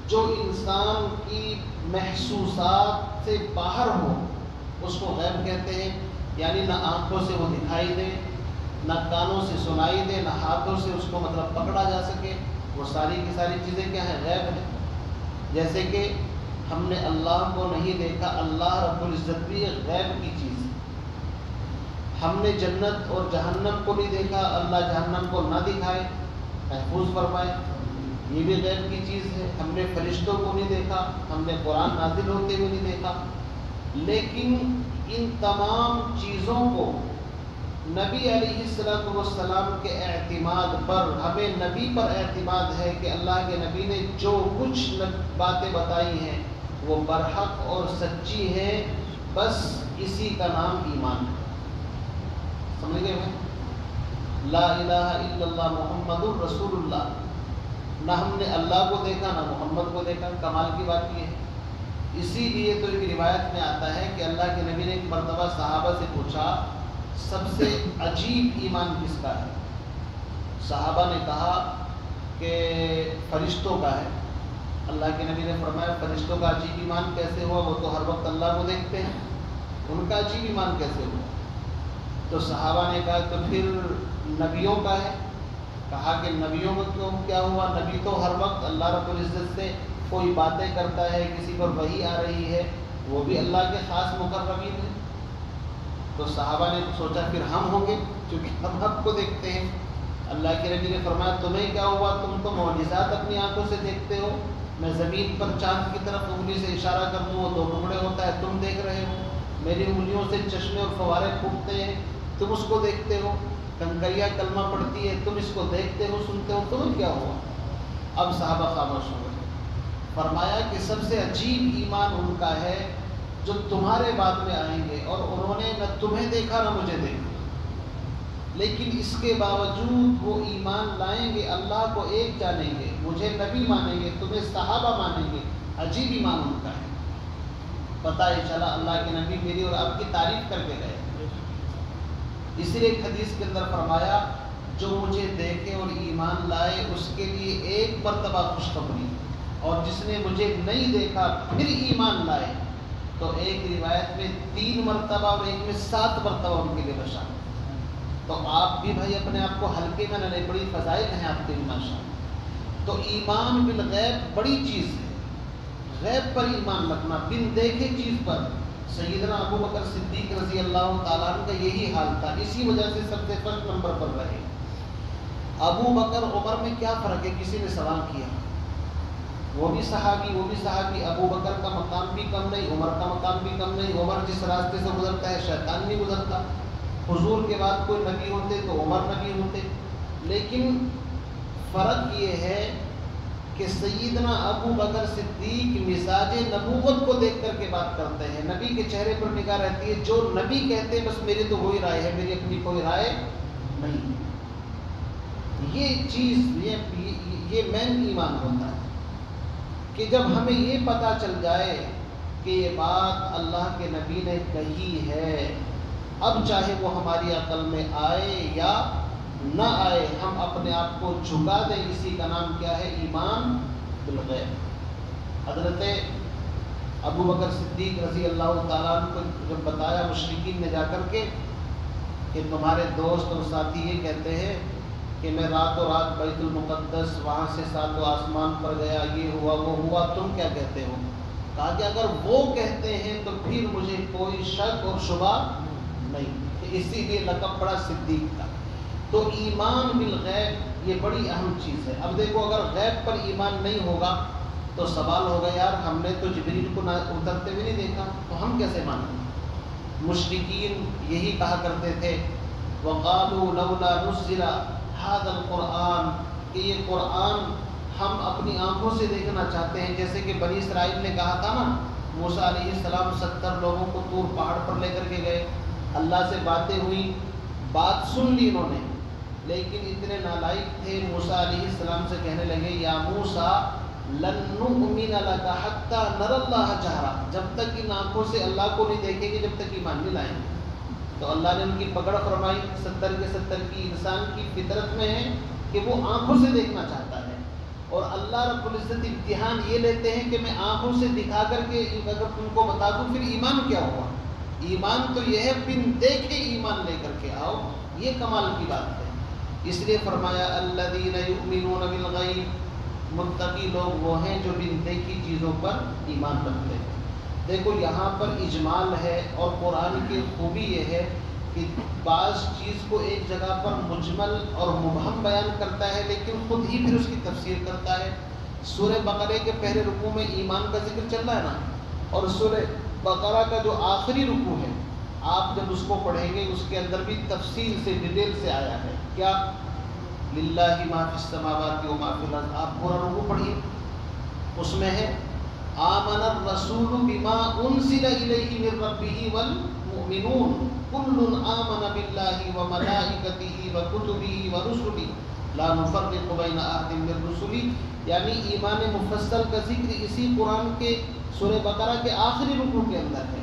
جو انسان کی محسوسات سے باہر ہو اس کو غیب کہتے ہیں۔ یعنی نہ آنکھوں سے وہ دکھائی دے، نہ کانوں سے سنائی دے، نہ ہاتھوں سے اس کو مطلب پکڑا جا سکے، وہ ساری کی ساری چیزیں کیا ہیں؟ غیب ہیں۔ جیسے کہ ہم نے اللہ کو نہیں دیکھا، اللہ رب العزت بھی ایک غیب کی چیز ہے۔ ہم نے جنت اور جہنم کو نہیں دیکھا، اللہ جہنم کو نہ دکھائے، محفوظ فرمائے، یہ بھی غیب کی چیز ہے۔ ہم نے فرشتوں کو نہیں دیکھا، ہم نے قرآن نازل ہوتے ہوئے نہیں دیکھا، لیکن ان تمام چیزوں کو نبی علیہ السلام کے اعتماد پر، ہمیں نبی پر اعتماد ہے کہ اللہ کے نبی نے جو کچھ باتیں بتائی ہیں وہ برحق اور سچی ہیں، بس اسی کا نام ایمان ہے۔ سمجھ گئے ہیں؟ لا الہ الا اللہ محمد الرسول اللہ، نہ ہم نے اللہ کو دیکھا نہ محمد کو دیکھا۔ کمال کی بات یہ ہے۔ اسی لیے تو ایک روایت میں آتا ہے کہ اللہ کے نبی نے ایک مرتبہ صحابہ سے پوچھا سب سے عجیب ایمان کس کا ہے؟ صحابہ نے کہا کہ فرشتوں کا ہے۔ اللہ کے نبی نے فرمایا فرشتوں کا عجیب ایمان کیسے ہوا؟ وہ تو ہر وقت اللہ کو دیکھتے ہیں، ان کا عجیب ایمان کیسے ہوا؟ تو صحابہ نے کہا تو پھر نبیوں کا ہے۔ کہا کہ نبیوں کو کیوں کیا ہوا؟ نبی تو ہر وقت اللہ رب العزت سے کوئی باتیں کرتا ہے، کسی پر وحی آ رہی ہے، وہ بھی اللہ کے خاص مقربین ہیں۔ تو صحابہ نے سوچا پھر ہم ہوں گے، کیونکہ ہم حق کو دیکھتے ہیں۔ اللہ کے نبی نے فرمایا تمہیں کیا ہوا؟ تم تو معجزات اپنی آنکھوں سے دیکھتے ہو، میں زمین پر چاند کی طرف انگلی سے اشارہ کر دوں وہ 2 ٹکڑے ہوتا ہے، تم دیکھ رہے ہو۔ میری انگلیوں سے چشمے اور فوارے پھوٹتے ہیں، تم اس کو دیکھتے ہو۔ کنکریاں کلمہ پڑھتی ہے، تم اس کو دیکھتے ہو، سنتے ہو، تمہیں کیا ہوا؟ اب صحابہ خاموش ہو گئے۔ فرمایا کہ سب سے عجیب ایمان ان کا ہے جو تمہارے بعد میں آئیں گے، اور انہوں نے نہ تمہیں دیکھا نہ مجھے دیکھا، لیکن اس کے باوجود وہ ایمان لائیں گے، اللہ کو ایک جانیں گے، مجھے نبی مانیں گے، تمہیں صحابہ مانیں گے۔ عجیب ایمان ان کا ہے۔ پتہ ہی چلا اللہ کے نبی میری اور آپ کی تعریف کر کے گئے۔ اس لیے ایک حدیث کے اندر فرمایا جو مجھے دیکھے اور ایمان لائے اس کے لیے 1 مرتبہ خوشخبری، اور جس نے مجھے نہیں دیکھا پھر ایمان لائے تو ایک روایت میں 3 مرتبہ اور ایک میں 7 مرتبہ ان کے لیے بشارت۔ تو آپ بھی بھائی اپنے آپ کو ہلکے میں نہ لیں، بڑی فضائل ہیں آپ کے بھی ماشاءاللہ۔ تو ایمان بالغیب بڑی چیز ہے۔ غیب پر ایمان رکھنا، بن دیکھے چیز پر۔ سیدنا ابو بکر صدیق رضی اللہ تعالیٰ عنہ کا یہی حال تھا، اسی وجہ سے سب سے فرسٹ نمبر پر رہے۔ ابو بکر عمر میں کیا فرق ہے؟ کسی نے سوال کیا وہ بھی صحابی، ابو بکر کا مقام بھی کم نہیں، عمر کا مقام بھی کم نہیں، عمر جس راستے سے گزرتا ہے شیطان نہیں گزرتا، حضور کے بعد کوئی نبی ہوتے تو عمر نبی ہوتے، لیکن فرق یہ ہے کہ سیدنا ابو بکر صدیق مزاج نبوت کو دیکھ کر کے بات کرتے ہیں، نبی کے چہرے پر نگاہ رہتی ہے، جو نبی کہتے ہیں بس میری تو وہی رائے ہے، میری اپنی کوئی رائے نہیں۔ یہ چیز یہ مین ایمان ہوتا ہے کہ جب ہمیں یہ پتہ چل جائے کہ یہ بات اللہ کے نبی نے کہی ہے، اب چاہے وہ ہماری عقل میں آئے یا نہ آئے، ہم اپنے آپ کو جھکا دیں، اسی کا نام کیا ہے؟ ایمان بالغیب۔ حضرت ابو بکر صدیق رضی اللہ تعالیٰ عنہ کو جب بتایا مشرکین نے جا کر کے کہ تمہارے دوست اور ساتھی یہ کہتے ہیں کہ میں راتوں رات بیت المقدس وہاں سے 7 آسمان پر گیا، یہ ہوا وہ ہوا، تم کیا کہتے ہو؟ کہا کہ اگر وہ کہتے ہیں تو پھر مجھے کوئی شک اور شبہ نہیں، اسی لیے لقب پڑا صدیق کا۔ تو ایمان بالغیب یہ بڑی اہم چیز ہے۔ اب دیکھو اگر غیب پر ایمان نہیں ہوگا تو سوال ہوگا یار ہم نے تو جبریل کو اترتے ہوئے نہیں دیکھا، تو ہم کیسے مانیں؟ مشرکین یہی کہا کرتے تھے وَقَالُوا لَوْلَا نُزِّلَ هَذَا الْقُرْآنَ، کہ یہ قرآن ہم اپنی آنکھوں سے دیکھنا چاہتے ہیں، جیسے کہ بنی اسرائیل نے کہا تھا نا، موسیٰ علیہ السلام 70 لوگوں کو طور پہاڑ پر لے کر کے گئے، اللہ سے باتیں ہوئی، بات سن لی انہوں نے، لیکن اتنے نالائق تھے، موسیٰ علیہ السلام سے کہنے لگے یا موسیٰ لن نؤمن لک حتی نر اللہ جہرا، جب تک ان آنکھوں سے اللہ کو نہیں دیکھیں گے جب تک ایمان نہیں لائیں گے۔ تو اللہ نے ان کی پکڑ فرمائی، 70 کے 70 کی انسان کی فطرت میں ہے کہ وہ آنکھوں سے دیکھنا چاہتا ہے، اور اللہ رب العزت امتحان یہ لیتے ہیں کہ میں آنکھوں سے دکھا کر کے اگر تم کو بتا دوں پھر ایمان کیا ہوا؟ ایمان تو یہ ہے بن دیکھے ایمان لے کر کے آؤ، یہ کمال کی بات ہے۔ اس لیے فرمایا الذین یؤمنون بالغیب، متقی لوگ وہ ہیں جو بن دیکھی چیزوں پر ایمان رکھتے ہیں۔ دیکھو یہاں پر اجمال ہے، اور قرآن کی خوبی یہ ہے کہ بعض چیز کو ایک جگہ پر مجمل اور مبہم بیان کرتا ہے لیکن خود ہی پھر اس کی تفسیر کرتا ہے۔ سورہ بقرہ کے پہلے رکوع میں ایمان کا ذکر چل رہا ہے نا، اور سورہ بقرہ کا جو آخری رکوع ہے آپ جب اس کو پڑھیں گے اس کے اندر بھی تفصیل سے ڈیٹیل سے آیا ہے، کیا للہ ما فی السماوات و ما فی الارض، آپ پورا رکوع پڑھیے، اس میں ہے آمن الرسول بما انزل الیہ من ربہ والمؤمنون کل آمن باللہ وملائکتہ وکتبہ ورسلہ لا نفرق بین احد من رسلہ، یعنی ایمان مفصل کا ذکر اسی قرآن کے سورہ بقرہ کے آخری رکوع کے اندر ہے۔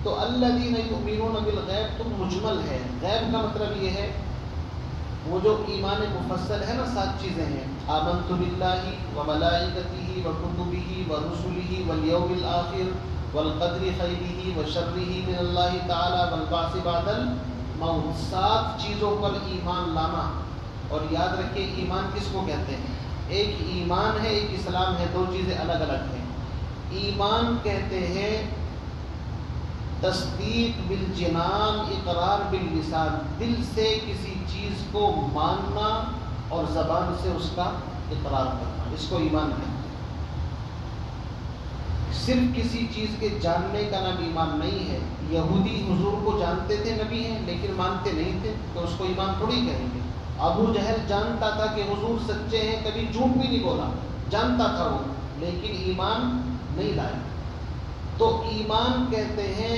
تو الذین یؤمنون بالغیب تو مجمل ہے، غیب کا مطلب یہ ہے وہ جو ایمان مفصل ہے نا، 7 چیزیں ہیں، آمنت باللہ وملائکتہ وکتبہ ورسلہ والیوم الآخر والقدر خیرہ وشرہ من اللہ تعالی والبعث بعد الموت، 7 چیزوں پر ایمان لانا۔ اور یاد رکھیں ایمان کس کو کہتے ہیں؟ ایک ایمان ہے ایک اسلام ہے، 2 چیزیں الگ الگ ہیں۔ ایمان کہتے ہیں تصدیق بالجنان اقرار باللسان، دل سے کسی چیز کو ماننا اور زبان سے اس کا اقرار کرنا، اس کو ایمان کہتے ہیں۔ صرف کسی چیز کے جاننے کا نام ایمان نہیں ہے۔ یہودی حضور کو جانتے تھے نبی ہیں لیکن مانتے نہیں تھے، تو اس کو ایمان تھوڑی کہیں گے۔ ابو جہل جانتا تھا کہ حضور سچے ہیں، کبھی جھوٹ بھی نہیں بولا، جانتا تھا وہ، لیکن ایمان نہیں لایا۔ تو ایمان کہتے ہیں،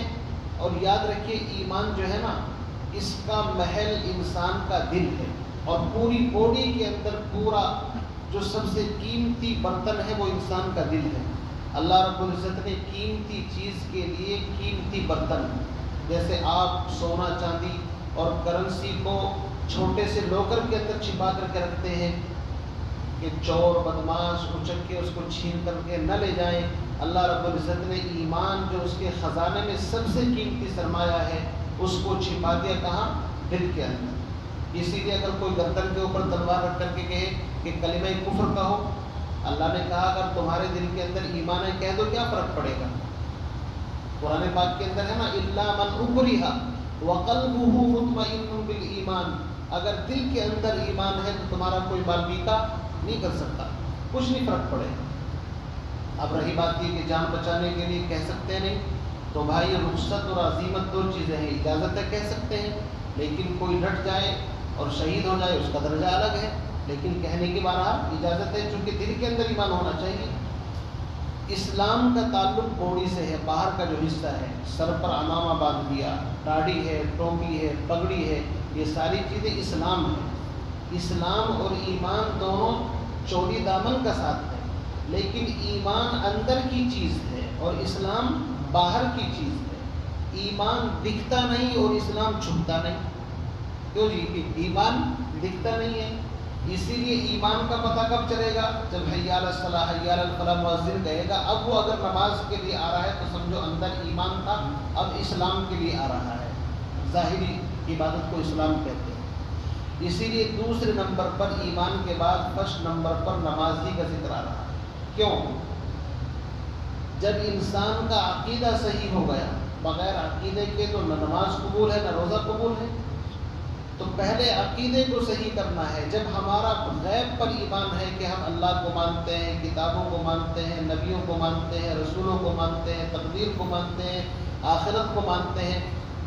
اور یاد رکھیے ایمان جو ہے نا اس کا محل انسان کا دل ہے، اور پوری باڈی کے اندر پورا جو سب سے قیمتی برتن ہے وہ انسان کا دل ہے۔ اللہ رب العزت نے قیمتی چیز کے لیے قیمتی برتن، جیسے آپ سونا چاندی اور کرنسی کو چھوٹے سے لوکر کے اندر چھپا کر کے رکھتے ہیں کہ چور بدماش اچک کے اس کو چھین کر کے نہ لے جائیں، اللہ رب العزت نے ایمان جو اس کے خزانے میں سب سے قیمتی سرمایہ ہے اس کو چھپا دیا، کہاں؟ دل کے اندر۔ اسی لیے اگر کوئی گردن کے اوپر تلوار رکھ کر کے کہے کہ کلمہ کفر کہو، اللہ نے کہا اگر تمہارے دل کے اندر ایمان ہے کہہ دو، کیا فرق پڑے گا؟ قرآن پاک کے اندر ہے نا الا من اکرہ وقلبہ مطمئن بالایمان، اگر دل کے اندر ایمان ہے تو تمہارا کوئی بال بیکا نہیں کر سکتا، کچھ نہیں فرق پڑے گا۔ اب رہی بات یہ کہ جان بچانے کے لیے کہہ سکتے نہیں، تو بھائی رخصت اور عزیمت دو چیزیں ہیں، اجازت ہے کہہ سکتے ہیں، لیکن کوئی ڈٹ جائے اور شہید ہو جائے اس کا درجہ الگ ہے، لیکن کہنے کی بہرحال اجازت ہے، چونکہ دل کے اندر ایمان ہونا چاہیے۔ اسلام کا تعلق باڈی سے ہے، باہر کا جو حصہ ہے، سر پر عمامہ باندھ دیا، داڑھی ہے، ٹوپی ہے، پگڑی ہے، یہ ساری چیزیں اسلام ہے۔ اسلام اور ایمان دونوں چولی دامن کا ساتھ ہے، لیکن ایمان اندر کی چیز ہے اور اسلام باہر کی چیز ہے۔ ایمان دکھتا نہیں اور اسلام چھپتا نہیں، کیوں جی؟ ایمان دکھتا نہیں ہے، اسی لیے ایمان کا پتہ کب چلے گا؟ جب حی علی الصلاۃ حی علی الفلاح مؤذن کہے گا، اب وہ اگر نماز کے لیے آ رہا ہے تو سمجھو اندر ایمان تھا، اب اسلام کے لیے آ رہا ہے۔ ظاہری عبادت کو اسلام کہتے ہیں، اسی لیے دوسرے نمبر پر ایمان کے بعد فرسٹ نمبر پر نمازی کا ذکر آ رہا ہے۔ کیوں؟ جب انسان کا عقیدہ صحیح ہو گیا، بغیر عقیدے کے تو نہ نماز قبول ہے نہ روزہ قبول ہے، تو پہلے عقیدے کو صحیح کرنا ہے۔ جب ہمارا غیب پر ایمان ہے کہ ہم اللہ کو مانتے ہیں، کتابوں کو مانتے ہیں، نبیوں کو مانتے ہیں، رسولوں کو مانتے ہیں، تقدیر کو مانتے ہیں، آخرت کو مانتے ہیں،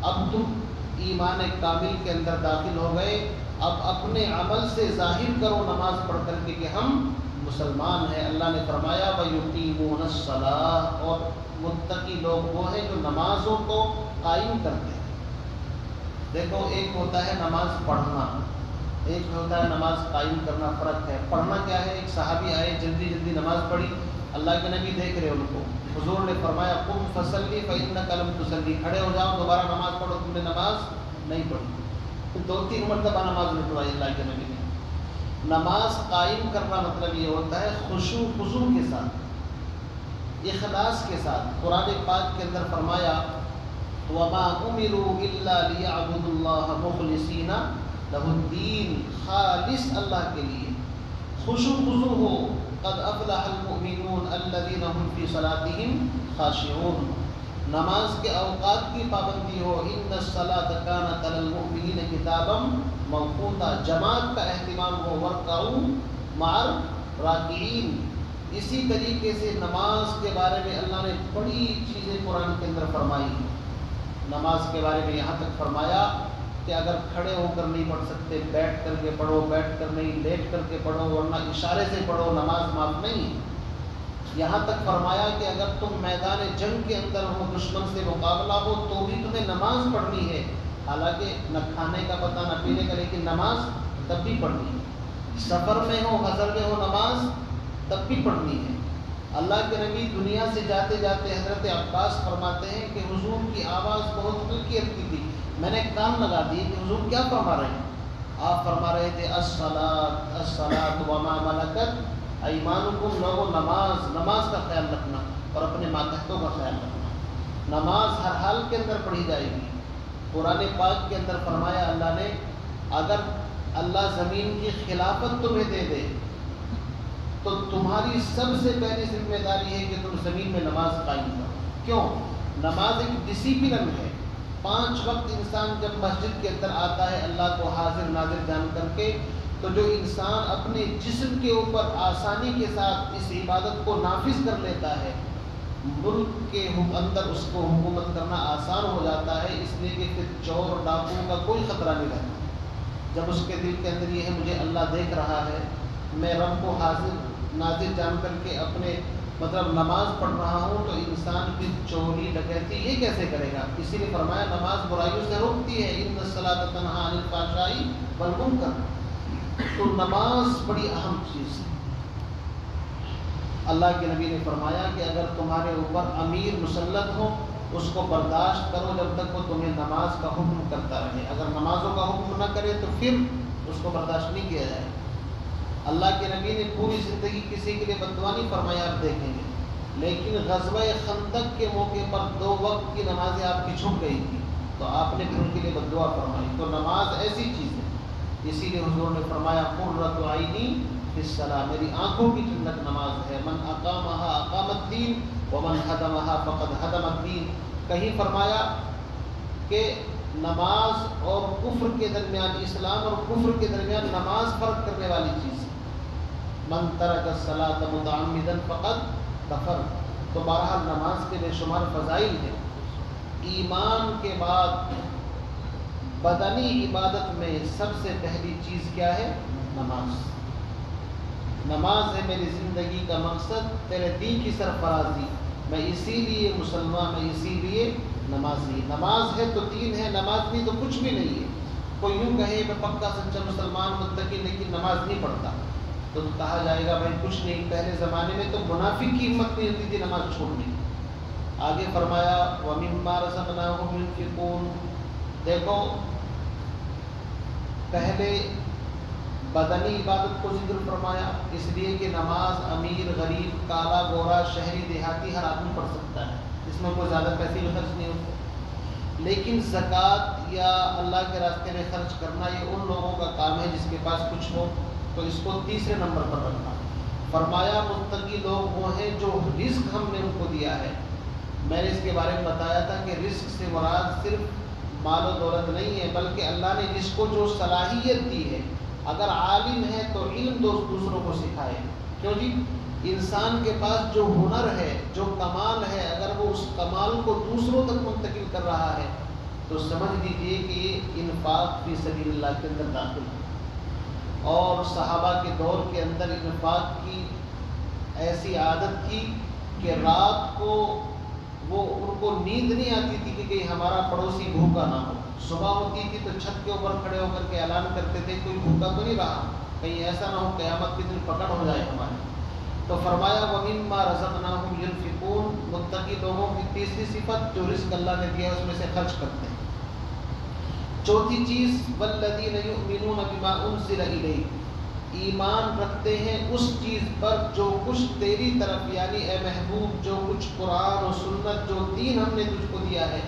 اب تم ایمان کامل کے اندر داخل ہو گئے۔ اب اپنے عمل سے ظاہر کرو نماز پڑھ کر کے کہ ہم مسلمان ہیں۔ اللہ نے فرمایا وَيُقِيمُونَ الصَّلَاةَ، اور متقی لوگ وہ ہیں جو نمازوں کو قائم کرتے ہیں۔ دیکھو، ایک ہوتا ہے نماز پڑھنا، ایک ہوتا ہے نماز قائم کرنا، فرق ہے۔ پڑھنا کیا ہے؟ ایک صحابی آئے، جلدی جلدی نماز پڑھی، اللہ کے نبی دیکھ رہے ان کو، حضور نے فرمایا قم فصلی فإنک لم تصلی، کھڑے ہو جاؤ، دوبارہ نماز پڑھو، تم نے نماز نہیں پڑھی۔ 2-3 مرتبہ نماز نہیں پڑھائی اللہ کے نبی نے۔ نماز قائم کرنا مطلب یہ ہوتا ہے خشوع خضوع کے ساتھ، اخلاص کے ساتھ۔ قرآن پاک کے اندر فرمایا وَمَا أُمِرُوا إِلَّا لِيَعْبُدُوا اللَّهَ مُخْلِصِينَ لَهُ الدِّينَ، خالص اللہ کے لیے خشوع خضوع ہو۔ قَدْ أَفْلَحَ الْمُؤْمِنُونَ الَّذِينَ هُمْ فِي صَلَاتِهِمْ خَاشِعُونَ، نماز کے اوقات کی پابندی ہو۔ إِنَّ الصَّلَاةَ كَانَتْ عَلَى الْمُؤْمِنِينَ كِتَابًا مَوْقُوتًا، جماعت کا اہتمام ہو۔ وَارْكَعُوا مَعَ الرَّاكِعِينَ، اسی طریقے سے نماز کے بارے میں اللہ نے بڑی چیزیں قرآن کے اندر فرمائی ہیں۔ نماز کے بارے میں یہاں تک فرمایا کہ اگر کھڑے ہو کر نہیں پڑھ سکتے بیٹھ کر کے پڑھو، بیٹھ کر نہیں لیٹ کر کے پڑھو، ورنہ اشارے سے پڑھو، نماز معاف نہیں۔ یہاں تک فرمایا کہ اگر تم میدان جنگ کے اندر ہو، دشمن سے مقابلہ ہو، تو بھی تمہیں نماز پڑھنی ہے، حالانکہ نہ کھانے کا پتہ نہ پینے کا، لیکن نماز تب بھی پڑھنی ہے۔ سفر میں ہو، حضر میں ہو، نماز تب بھی پڑھنی ہے۔ اللہ کے نبی دنیا سے جاتے جاتے حضرت عباس فرماتے ہیں کہ حضور کی آواز بہت ہلکی ہلکی تھی، میں نے کان لگا دی کہ حضور کیا فرما رہے ہیں؟ آپ فرما رہے تھے الصلاۃ الصلاۃ وما ملکت ایمانکم، لوگوں نماز کا خیال رکھنا اور اپنے ماتحتوں کا خیال رکھنا۔ نماز ہر حال کے اندر پڑھی جائے گی۔ قرآن پاک کے اندر فرمایا اللہ نے، اگر اللہ زمین کی خلافت تمہیں دے دے تو تمہاری سب سے پہلی ذمہ داری ہے کہ تم زمین میں نماز قائم کرو۔ کیوں؟ نماز ایک ڈسپلن ہے۔ 5 وقت انسان جب مسجد کے اندر آتا ہے اللہ کو حاضر ناظر جان کر کے، تو جو انسان اپنے جسم کے اوپر آسانی کے ساتھ اس عبادت کو نافذ کر لیتا ہے، ملک کے اندر اس کو حکومت کرنا آسان ہو جاتا ہے، اس لیے کہ پھر چور ڈاکوؤں کا کوئی خطرہ نہیں رہتا۔ جب اس کے دل کے اندر یہ ہے مجھے اللہ دیکھ رہا ہے، میں رب کو حاضر ناظر جان کر کے اپنے نماز پڑھ رہا ہوں، تو انسان کی چوری ڈکیتی یہ کیسے کرے گا؟ اسی لیے فرمایا نماز برائیوں سے روکتی ہے، ان الصلاۃ تنہی عن الفحشاء والمنکر۔ تو نماز بڑی اہم چیز ہے۔ اللہ کے نبی نے فرمایا کہ اگر تمہارے اوپر امیر مسلط ہو، اس کو برداشت کرو جب تک وہ تمہیں نماز کا حکم کرتا رہے۔ اگر نمازوں کا حکم نہ کرے تو پھر اس کو برداشت نہیں کیا جائے۔ اللہ کے نبی نے پوری زندگی کسی کے لیے بددعا نہیں فرمایا، آپ دیکھیں گے، لیکن غزوہ خندق کے موقع پر 2 وقت کی نمازیں آپ کی چھوٹ گئی تھی، تو آپ نے پھر ان کے لیے بددعا فرمائی۔ تو نماز ایسی چیز ہے، اسی لیے حضور نے فرمایا قرۃ عینی فی الصلاۃ، میری آنکھوں کی ٹھنڈک نماز ہے۔ من اقامھا اقام الدین ومن ہدمھا فقد ہدم الدین۔ کہیں فرمایا کہ نماز اور کفر کے درمیان، اسلام اور کفر کے درمیان نماز فرق کرنے والی چیز ہے۔ من ترک الصلاۃ متعمدا فقد کفر. تو بہرحال نماز کے بے شمار فضائل ہیں. ایمان کے بعد بدنی عبادت میں سب سے پہلی چیز کیا ہے؟ نماز. نماز ہے میری زندگی کا مقصد، تیرے دین کی سرفرازی، میں اسی لیے مسلمان، میں اسی لیے نمازی. نماز ہے تو دین ہے، نماز نہیں تو کچھ بھی نہیں ہے. کوئی یوں کہے میں پکا سچا مسلمان متقی لیکن نماز نہیں پڑھتا، تو کہا جائے گا بھائی کچھ نہیں. پہلے زمانے میں تو منافق کی ہمت نہیں ہوتی تھی نماز چھوڑنے کی. آگے فرمایا وَمِمَّا رَزَقْنَاهُمْ يُنْفِقُونَ. دیکھو پہلے بدنی عبادت کو ذکر فرمایا، اس لیے کہ نماز امیر غریب کالا گورا شہری دیہاتی ہر آدمی پڑھ سکتا ہے، اس میں کوئی زیادہ پیسے بھی خرچ نہیں ہوتے. لیکن زکوٰۃ یا اللہ کے راستے میں خرچ کرنا یہ ان لوگوں کا کام ہے جس کے پاس کچھ ہو، تو اس کو تیسرے نمبر پر رکھا. فرمایا متقی لوگ وہ ہیں جو رزق ہم نے ان کو دیا ہے. میں نے اس کے بارے میں بتایا تھا کہ رزق سے مراد صرف مال و دولت نہیں ہے، بلکہ اللہ نے جس کو جو صلاحیت دی ہے، اگر عالم ہے تو علم دوسروں کو سکھائے. کیوں جی؟ انسان کے پاس جو ہنر ہے، جو کمال ہے، اگر وہ اس کمال کو دوسروں تک منتقل کر رہا ہے تو سمجھ لیجیے کہ یہ انفاق فی سبیل اللہ کے اندر داخل ہے. اور صحابہ کے دور کے اندر انفاق کی ایسی عادت تھی کہ رات کو وہ ان کو نیند نہیں آتی تھی کہ کہیں ہمارا پڑوسی بھوکا نہ ہو. صبح ہوتی تھی تو چھت کے اوپر کھڑے ہو کر کے اعلان کرتے تھے کوئی بھوکا تو نہیں رہا، کہیں ایسا نہ ہو قیامت کے دن پکڑ ہو جائے ہماری. تو فرمایا وَمِمَّا رَزَقْنَاهُمْ يُنْفِقُونَ. متقی لوگوں کی تیسری صفت جو رزق اللہ نے دیا اس میں سے خرچ کرتے ہیں. چوتھی چیز وَالَّذِينَ يُؤْمِنُونَ بِمَا أُنزِلَ إِلَيْكَ. ایمان رکھتے ہیں اس چیز پر جو کچھ تیری طرف، یعنی اے محبوب جو کچھ قرآن و سنت جو دین ہم نے تجھ کو دیا ہے،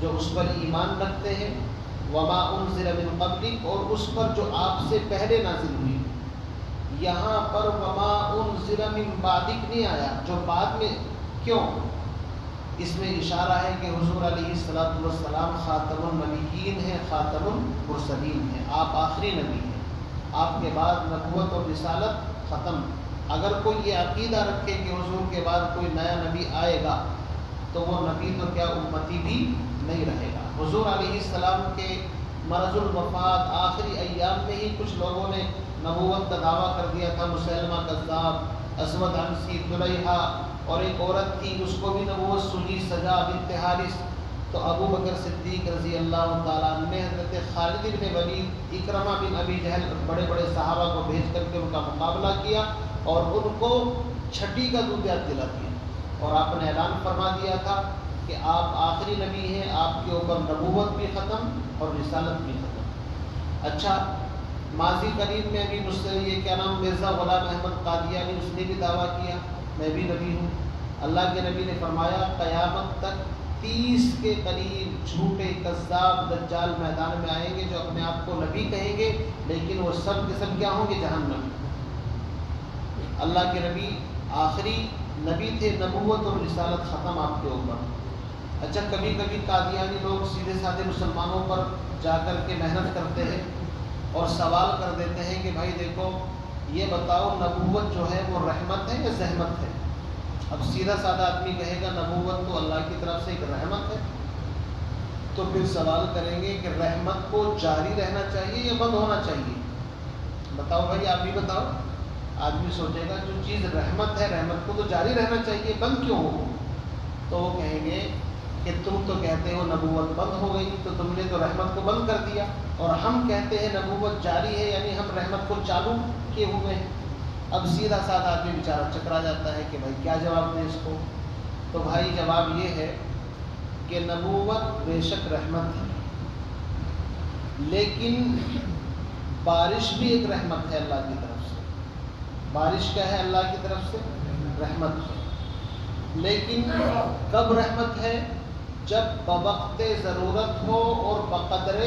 جو اس پر ایمان رکھتے ہیں. وَمَا أُنزِلَ مِن قَبْلِكَ. اور اس پر جو آپ سے پہلے نازل ہوئی. یہاں پر وَمَا أُنزِلَ مِن بَعْدِكَ نہیں آیا، جو بعد میں. کیوں؟ اس میں اشارہ ہے کہ حضور علیہ السلام خاتم النبیین ہیں، خاتم المرسلین ہیں. آپ آخری نبی ہیں، آپ کے بعد نبوت اور رسالت ختم. اگر کوئی یہ عقیدہ رکھے کہ حضور کے بعد کوئی نیا نبی آئے گا تو وہ نبی تو کیا امتی بھی نہیں رہے گا. حضور علیہ السلام کے مرض الوفات آخری ایام میں ہی کچھ لوگوں نے نبوت کا دعویٰ کر دیا تھا. مسیلمہ کذاب، اسود عنسی، طلیحہ، اور ایک عورت تھی اس کو بھی نبوت سنی، سجا بنت حارث. تو ابو بکر صدیق رضی اللہ تعالیٰ عنہ نے حضرت خالد بن ولید، اکرمہ بن ابی جہل، بڑے بڑے صحابہ کو بھیج کر کے ان کا مقابلہ کیا اور ان کو چھٹی کا دودھ یاد دلا دیا. اور آپ نے اعلان فرما دیا تھا کہ آپ آخری نبی ہیں، آپ کے اوپر نبوت بھی ختم اور رسالت بھی ختم. اچھا، ماضی قریب میں ابھی مجھ سے یہ کیا نام مرزا غلام احمد قادیانی، اس نے بھی دعویٰ کیا میں بھی نبی ہوں. اللہ کے نبی نے فرمایا قیامت تک 30 کے قریب جھوٹے کذاب دجال میدان میں آئیں گے جو اپنے آپ کو نبی کہیں گے، لیکن وہ سب کے سب کیا ہوں گے؟ جہنم. اللہ کے نبی آخری نبی تھے، نبوت اور رسالت ختم آپ کے اوپر. اچھا، کبھی کبھی قادیانی لوگ سیدھے سادھے مسلمانوں پر جا کر کے محنت کرتے ہیں اور سوال کر دیتے ہیں کہ بھائی دیکھو یہ بتاؤ نبوت جو ہے وہ رحمت ہے یا زحمت ہے؟ اب سیدھا سادہ آدمی کہے گا نبوت تو اللہ کی طرف سے ایک رحمت ہے. تو پھر سوال کریں گے کہ رحمت کو جاری رہنا چاہیے یا بند ہونا چاہیے؟ بتاؤ بھائی، آپ بھی بتاؤ. آدمی سوچے گا جو چیز رحمت ہے، رحمت کو تو جاری رہنا چاہیے، بند کیوں ہو؟ تو وہ کہیں گے کہ تم تو کہتے ہو نبوت بند ہو گئی تو تم نے تو رحمت کو بند کر دیا، اور ہم کہتے ہیں نبوت جاری ہے یعنی ہم رحمت کو چالو کیے ہوئے ہیں. اب سیدھا سادہ آدمی بیچارہ چکرا جاتا ہے کہ بھائی کیا جواب دیں اس کو. تو بھائی جواب یہ ہے کہ نبوت بے شک رحمت ہے، لیکن بارش بھی ایک رحمت ہے اللہ کی طرف سے. بارش کیا ہے؟ اللہ کی طرف سے رحمت ہے. لیکن کب رحمت ہے؟ جب بوقت ضرورت ہو اور بقدر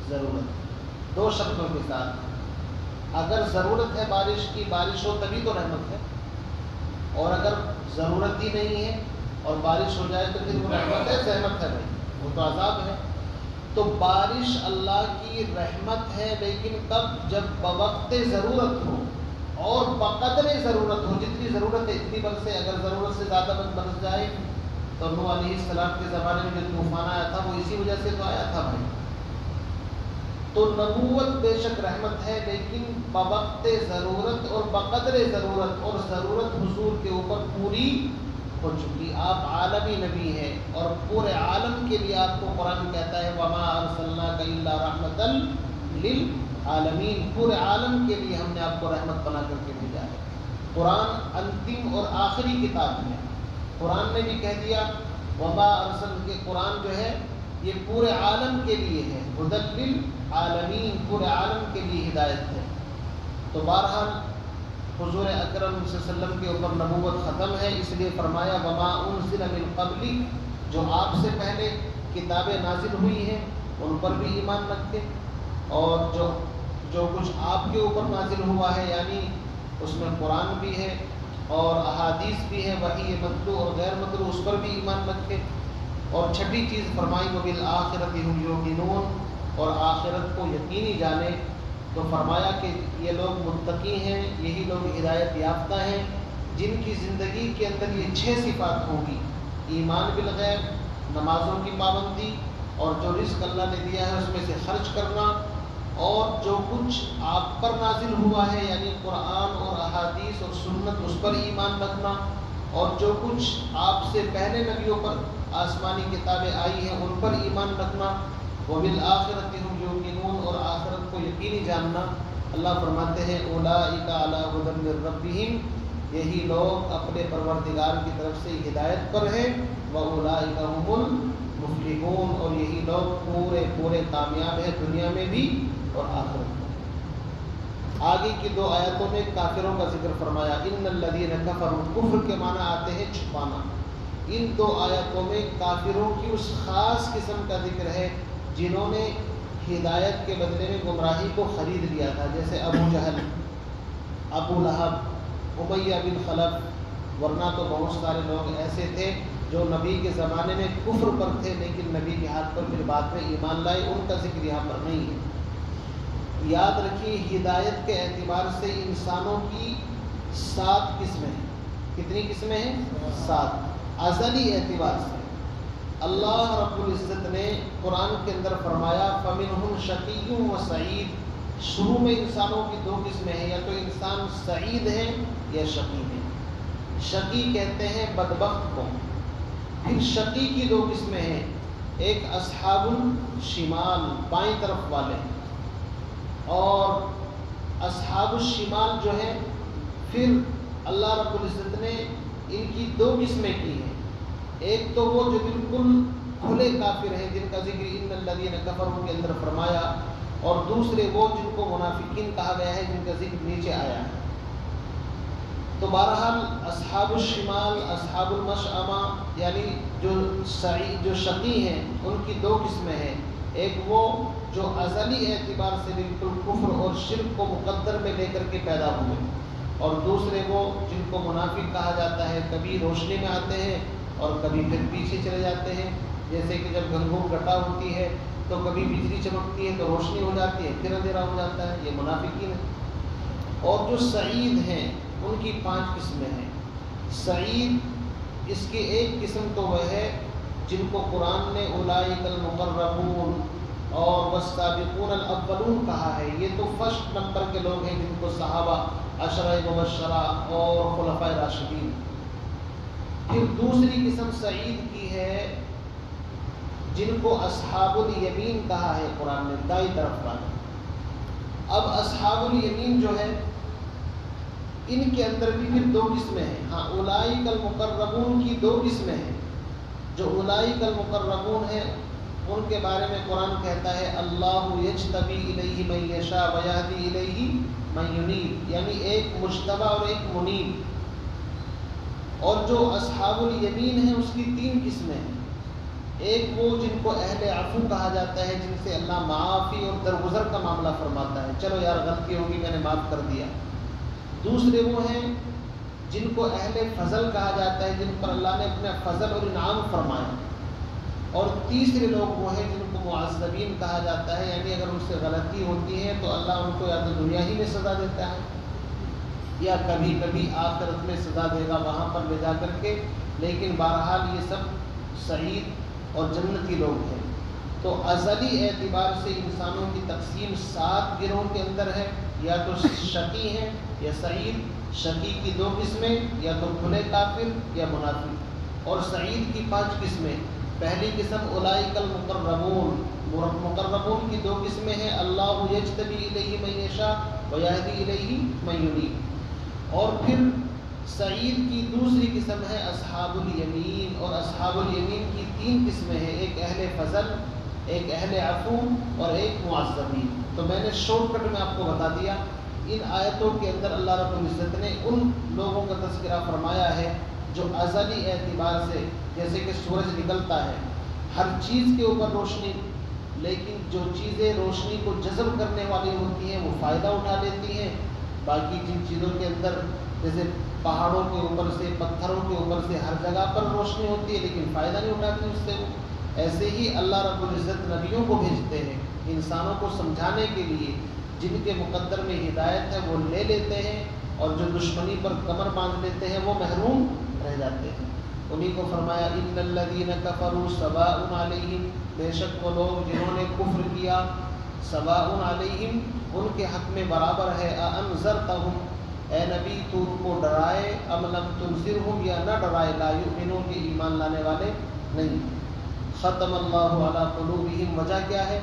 ضرورت. دو شرطوں کے ساتھ. اگر ضرورت ہے بارش کی، بارش ہو تبھی تو رحمت ہے، اور اگر ضرورت ہی نہیں ہے اور بارش ہو جائے تو پھر وہ رحمت ہے زحمت ہے بھائی، وہ تو عذاب ہے. تو بارش اللہ کی رحمت ہے، لیکن کب؟ جب بوقت ضرورت ہو. اور بقدر ضرورت ہو، جتنی ضرورت ہے اتنی برسے، اگر ضرورت سے زیادہ برس جائے تو نوح علیہ السلام کے زمانے میں جو طوفان آیا تھا وہ اسی وجہ سے تو آیا تھا بھائی۔ تو نبوت بے شک رحمت ہے، لیکن بوقت ضرورت اور بقدر ضرورت، اور ضرورت حضور کے اوپر پوری ہو چکی۔ آپ عالمی نبی ہیں اور پورے عالم کے لیے آپ کو قرآن کہتا ہے وَمَا أَرْسَلْنَاكَ إِلَّا رَحْمَةً لِلْعَالَمِينَ، پورے عالم کے لیے ہم نے آپ کو رحمت بنا کر کے بھیجا ہے۔ قرآن انتم اور آخری کتاب ہے، قرآن نے بھی کہہ دیا وَمَا أَرْسَلْنَا، کہ قرآن جو ہے یہ پورے عالم کے لیے ہے، هُدًى لِلْعَالَمِينَ، پورے عالم کے لیے ہدایت ہے۔ تو بہرحال حضور اکرم صلی اللہ علیہ وسلم کے اوپر نبوت ختم ہے، اس لیے فرمایا وما انزل من قبلک، جو آپ سے پہلے کتابیں نازل ہوئی ہیں ان پر بھی ایمان رکھتے، اور جو کچھ آپ کے اوپر نازل ہوا ہے یعنی اس میں قرآن بھی ہے اور احادیث بھی ہے، وحی متلو اور غیر متلو، اس پر بھی ایمان رکھتے۔ اور چھٹی چیز فرمائی وبالآخرۃ ھم یوقنون، اور آخرت کو یقینی جانے۔ تو فرمایا کہ یہ لوگ متقی ہیں، یہی لوگ ہدایت یافتہ ہیں جن کی زندگی کے اندر یہ 6 صفات ہوں گی: ایمان بالغیب، نمازوں کی پابندی، اور جو رزق اللہ نے دیا ہے اس میں سے خرچ کرنا، اور جو کچھ آپ پر نازل ہوا ہے یعنی قرآن اور احادیث اور سنت اس پر ایمان رکھنا، اور جو کچھ آپ سے پہلے نبیوں پر آسمانی کتابیں آئی ہیں ان پر ایمان رکھنا، وبالآخرۃ ھم یوقنون، اور آخرت کو یقینی جاننا۔ اللہ فرماتے ہیں اولئک علی ھدی من ربہم، یہی لوگ اپنے پروردگار کی طرف سے ہدایت پر ہیں، واولئک ھم المفلحون، اور یہی لوگ پورے کامیاب ہیں دنیا میں بھی اور آخرت میں۔ آگے کی 2 آیتوں میں کافروں کا ذکر فرمایا، ان الذین کفروا، کفر کے معنی آتے ہیں چھپانا۔ ان 2 آیتوں میں کافروں کی اس خاص قسم کا ذکر ہے جنہوں نے ہدایت کے بدلے میں گمراہی کو خرید لیا تھا، جیسے ابو جہل، ابو لہب، امیہ بن خلف، ورنہ تو بہت سارے لوگ ایسے تھے جو نبی کے زمانے میں کفر پر تھے لیکن نبی کے ہاتھ پر پھر بعد میں ایمان لائے، ان کا ذکر یہاں پر نہیں ہے۔ یاد رکھیے ہدایت کے اعتبار سے انسانوں کی 7 قسمیں ہیں۔ کتنی قسمیں ہیں؟ 7۔ ازلی اعتبار سے اللہ رب العزت نے قرآن کے اندر فرمایا فَمِنْهُمْ شَقِيٌّ وَسَعِيدٌ، شروع میں انسانوں کی 2 قسمیں ہیں، یا تو انسان سعید ہے یا شقی ہے۔ شقی کہتے ہیں بدبخت کو، پھر شقی کی 2 قسمیں ہیں، ایک اصحاب الشمال، بائیں طرف والے، اور اصحاب الشمال جو ہے پھر اللہ رب العزت نے ان کی 2 قسمیں کی ہیں۔ ایک تو وہ جو بالکل کھلے کافر ہیں جن کا ذکر ان الذین کفروا کے اندر فرمایا، اور دوسرے وہ جن کو منافقین کہا گیا ہے جن کا ذکر نیچے آیا ہے۔ تو بہرحال اصحاب الشمال، اصحاب المشأمہ، یعنی جو شقی ہیں ان کی 2 قسمیں ہیں، ایک وہ جو ازلی اعتبار سے بالکل کفر اور شرک کو مقدر میں لے کر کے پیدا ہوئے، اور دوسرے وہ جن کو منافق کہا جاتا ہے، کبھی روشنی میں آتے ہیں اور کبھی پھر پیچھے چلے جاتے ہیں، جیسے کہ جب گھنگھور گھٹا ہوتی ہے تو کبھی بجلی چمکتی ہے تو روشنی ہو جاتی ہے پھر اندھیرا ہو جاتا ہے، یہ منافقین ہیں۔ اور جو سعید ہیں ان کی 5 قسمیں ہیں۔ سعید اس کی ایک قسم تو وہ ہے جن کو قرآن نے اولئک المقربون اور والسابقون الاولون کہا ہے، یہ تو فرسٹ نمبر کے لوگ ہیں جن کو صحابہ، عشرہ مبشرہ اور خلفائے راشدین۔ پھر دوسری قسم سعید کی ہے جن کو اصحاب الیمین کہا ہے قرآن نے، دائیں طرف والے۔ اب اصحاب الیمین جو ہے ان کے اندر بھی پھر 2 قسمیں ہیں۔ ہاں، اولئک المقربون کی 2 قسمیں ہیں۔ جو اولئک المقربون ہیں ان کے بارے میں قرآن کہتا ہے اللہ یجتبی الیہ من یشاء ویہدی الیہ من ینیب، یعنی ایک مجتبی اور ایک منیب۔ اور جو اصحاب الیمین ہیں اس کی 3 قسمیں ہیں۔ ایک وہ جن کو اہل عفو کہا جاتا ہے، جن سے اللہ معافی اور درگزر کا معاملہ فرماتا ہے، چلو یار غلطی ہوگی میں نے معاف کر دیا۔ دوسرے وہ ہیں جن کو اہل فضل کہا جاتا ہے، جن پر اللہ نے اپنا فضل اور انعام فرمایا۔ اور تیسرے لوگ وہ ہیں جن کو معذبین کہا جاتا ہے، یعنی اگر ان سے غلطی ہوتی ہے تو اللہ ان کو یا تو دنیا ہی میں سزا دیتا ہے یا کبھی کبھی آخرت میں سزا دے گا وہاں پر لے جا کر کے، لیکن بہرحال یہ سب سعید اور جنتی لوگ ہیں۔ تو ازلی اعتبار سے انسانوں کی تقسیم 7 گروہوں کے اندر ہے، یا تو شقی ہیں یا سعید، شقی کی 2 قسمیں، یا تو کھلے کافر یا منافق، اور سعید کی 5 قسمیں۔ پہلی قسم اولئک المقربون، مقربون کی 2 قسمیں ہیں، اللہ یجتبی الیہ من یشاء ویہدی الیہ من ینیب۔ اور پھر سعید کی دوسری قسم ہے اصحاب الیمین، اور اصحاب الیمین کی 3 قسمیں ہیں، ایک اہل فضل، ایک اہل عفو اور ایک معذبین۔ تو میں نے شارٹ کٹ میں آپ کو بتا دیا، ان آیتوں کے اندر اللہ رب العزت نے ان لوگوں کا تذکرہ فرمایا ہے جو ازلی اعتبار سے، جیسے کہ سورج نکلتا ہے، ہر چیز کے اوپر روشنی، لیکن جو چیزیں روشنی کو جذب کرنے والی ہوتی ہیں وہ فائدہ اٹھا لیتی ہیں، باقی جن چیزوں کے اندر جیسے پہاڑوں کے اوپر سے، پتھروں کے اوپر سے، ہر جگہ پر روشنی ہوتی ہے لیکن فائدہ نہیں اٹھاتی اس سے وہ۔ ایسے ہی اللہ رب العزت نبیوں کو بھیجتے ہیں انسانوں کو سمجھانے کے لیے، جن کے مقدر میں ہدایت ہے وہ لے لیتے ہیں، اور جو دشمنی پر کمر باندھ لیتے ہیں وہ محروم رہ جاتے ہیں۔ انہی کو فرمایا ان الذین کفروا سواء علیہم، بے شک وہ لوگ جنہوں نے کفر کیا، سواء علیہم ان کے حق میں برابر ہے، انذرتہم اے نبی تو ان کو ڈرائے، ام لم تنذرہم یا نہ ڈرائے، لا یؤمنون کے ایمان لانے والے نہیں۔ ختم اللہ علی قلوبہم، وجہ کیا ہے؟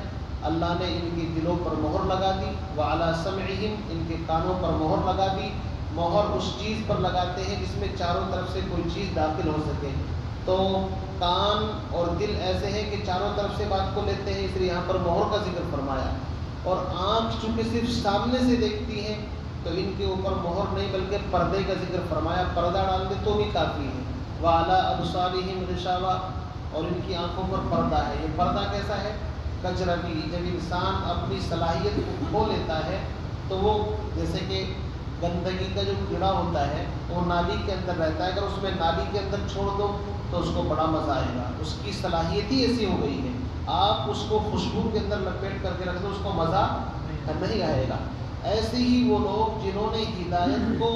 اللہ نے ان کے دلوں پر مہر لگا دی، وعلی سمعہم ان کے کانوں پر مہر لگا دی۔ مہر اس چیز پر لگاتے ہیں جس میں چاروں طرف سے کوئی چیز داخل ہو سکے، تو کان اور دل ایسے ہیں کہ چاروں طرف سے بات کو لیتے ہیں، اس لیے یہاں پر مہر کا ذکر فرمایا۔ اور آنکھ چونکہ صرف سامنے سے دیکھتی ہے تو ان کے اوپر مہر نہیں بلکہ پردے کا ذکر فرمایا، پردہ ڈال دے تو بھی کافی ہے۔ وعلی ابصارہم غشاوہ، اور ان کی آنکھوں پر پردہ ہے۔ یہ پردہ کیسا ہے؟ کجروی، جب انسان اپنی صلاحیت کو کھو لیتا ہے تو وہ جیسے کہ گندگی کا جو کیڑا ہوتا ہے وہ نالی کے اندر رہتا ہے، اگر اس میں نالی کے اندر چھوڑ دو تو اس کو بڑا مزہ آئے گا، اس کی صلاحیت ہی ایسی ہو گئی ہے۔ آپ اس کو خوشبو کے اندر لپیٹ کر کے رکھ دو، اس کو مزہ نہیں آئے گا۔ ایسے ہی وہ لوگ جنہوں نے ہدایت کو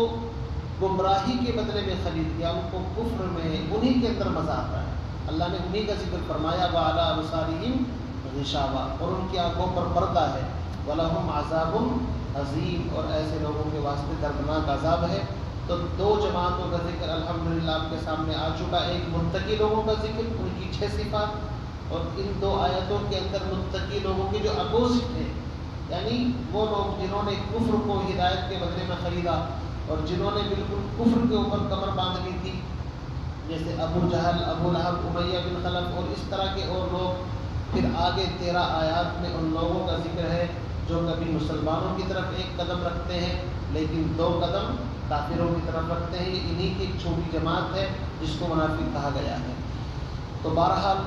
گمراہی کے بدلے میں خرید لیا، ان کو کفر میں انہی کے اندر مزہ آتا ہے۔ اللہ نے انہی کا ذکر فرمایا، وعلی ابصارہم غشاوہ، اور ان کی آنکھوں پر پردہ ہے، وَلَهُمْ عَذَابٌ عظیم، اور ایسے لوگوں کے واسطے دردناک عذاب ہے۔ تو 2 جماعتوں کا ذکر الحمدللہ آپ کے سامنے آ چکا، ایک متقی لوگوں کا ذکر، ان کی 6 صفات، اور ان 2 آیتوں کے اندر متقی لوگوں کے جو اپوزٹ ہیں، یعنی وہ لوگ جنہوں نے کفر کو ہدایت کے بدلے میں خریدا، اور جنہوں نے بالکل کفر کے اوپر کمر باندھ لی تھی، جیسے ابو جہل، ابو لہب، امیہ بن خلف اور اس طرح کے اور لوگ۔ پھر آگے 13 آیات میں ان لوگوں کا ذکر ہے جو کبھی مسلمانوں کی طرف 1 قدم رکھتے ہیں لیکن 2 قدم کافروں کی طرف رکھتے ہیں، یہ انہی کی ایک چھوٹی جماعت ہے جس کو منافق کہا گیا ہے۔ تو بہرحال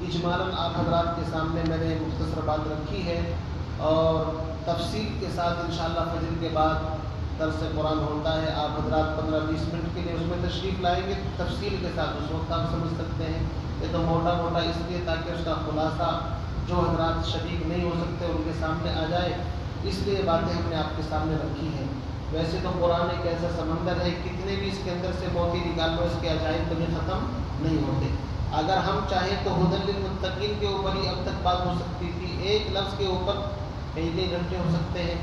اجمالاً آپ حضرات کے سامنے میں نے مختصر بات رکھی ہے، اور تفصیل کے ساتھ انشاءاللہ فجر کے بعد درس قرآن ہوتا ہے، آپ حضرات 15-20 منٹ کے لیے اس میں تشریف لائیں گے تفصیل کے ساتھ، اس وقت آپ سمجھ سکتے ہیں۔ یہ تو موٹا موٹا اس لیے تاکہ اس کا خلاصہ جو حضرات شریک نہیں ہو سکتے ان کے سامنے آ جائے، اس لیے باتیں ہم نے آپ کے سامنے رکھی ہیں۔ ویسے تو قرآن ایک ایسا سمندر ہے، کتنے بھی اس کے اندر سے موتی نکال لو اس کے عجائب کبھی ختم نہیں ہوتے۔ اگر ہم چاہیں تو ہدی للمتقین کے اوپر ہی اب تک بات ہو سکتی تھی، ایک لفظ کے اوپر کئی گھنٹے ہو سکتے ہیں،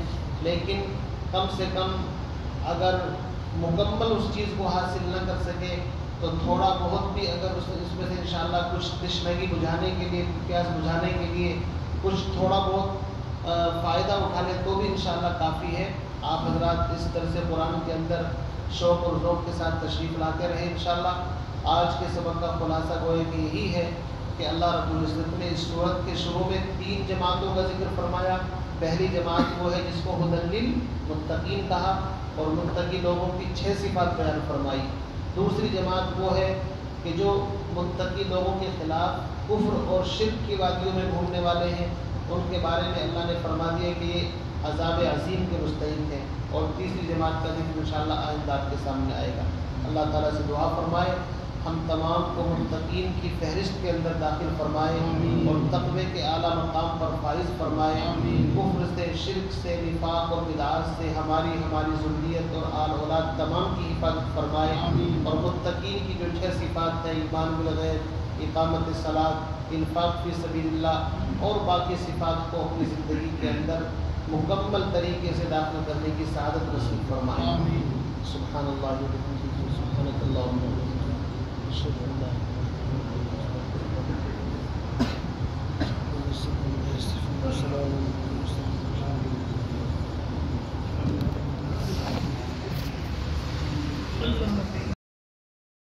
لیکن کم سے کم اگر مکمل اس چیز کو حاصل نہ کر سکے تو تھوڑا بہت بھی اگر اس میں سے انشاءاللہ کچھ تشنگی بجھانے کے لیے، پیاس بجھانے کے لیے کچھ تھوڑا بہت فائدہ اٹھا لیں تو بھی انشاءاللہ کافی ہے۔ آپ حضرات اس درس قرآن کے اندر شوق اور ذوق کے ساتھ تشریف لاتے رہیں انشاءاللہ۔ آج کے سبق کا خلاصہ گویا کہ یہی ہے کہ اللہ رب العزت نے اس سورت کے شروع میں 3 جماعتوں کا ذکر فرمایا۔ پہلی جماعت وہ ہے جس کو ہدی للمتقین کہا، اور متقی لوگوں کی 6 صفات بیان فرمائی۔ دوسری جماعت وہ ہے کہ جو متقی لوگوں کے خلاف کفر اور شرک کی وادیوں میں گھومنے والے ہیں، ان کے بارے میں اللہ نے فرما دیا کہ یہ عذاب عظیم کے مستحق ہیں۔ اور تیسری جماعت کا ذکر انشاءاللہ آئندہ آپ کے سامنے آئے گا۔ اللہ تعالیٰ سے دعا فرمائے ہم تمام کو متقین کی فہرست کے اندر داخل فرمائے اور تقوی کے اعلیٰ مقام پر فائز فرمائے. کفر سے، شرک سے، نفاق اور بدعات سے ہماری ذریت اور آل اولاد تمام کی حفاظت فرمائے. اور متقین کی جو 6 صفات ہیں، ایمان بالغیب، اقامت الصلاۃ، انفاق فی سبیل اللہ اور باقی صفات کو اپنی زندگی کے اندر مکمل طریقے سے داخل کرنے کی سعادت نصیب فرمائے. سبحان اللہ و بحمدہ، سبحانک اللہم و بحمدک، اشہد ان لا الہ الا انت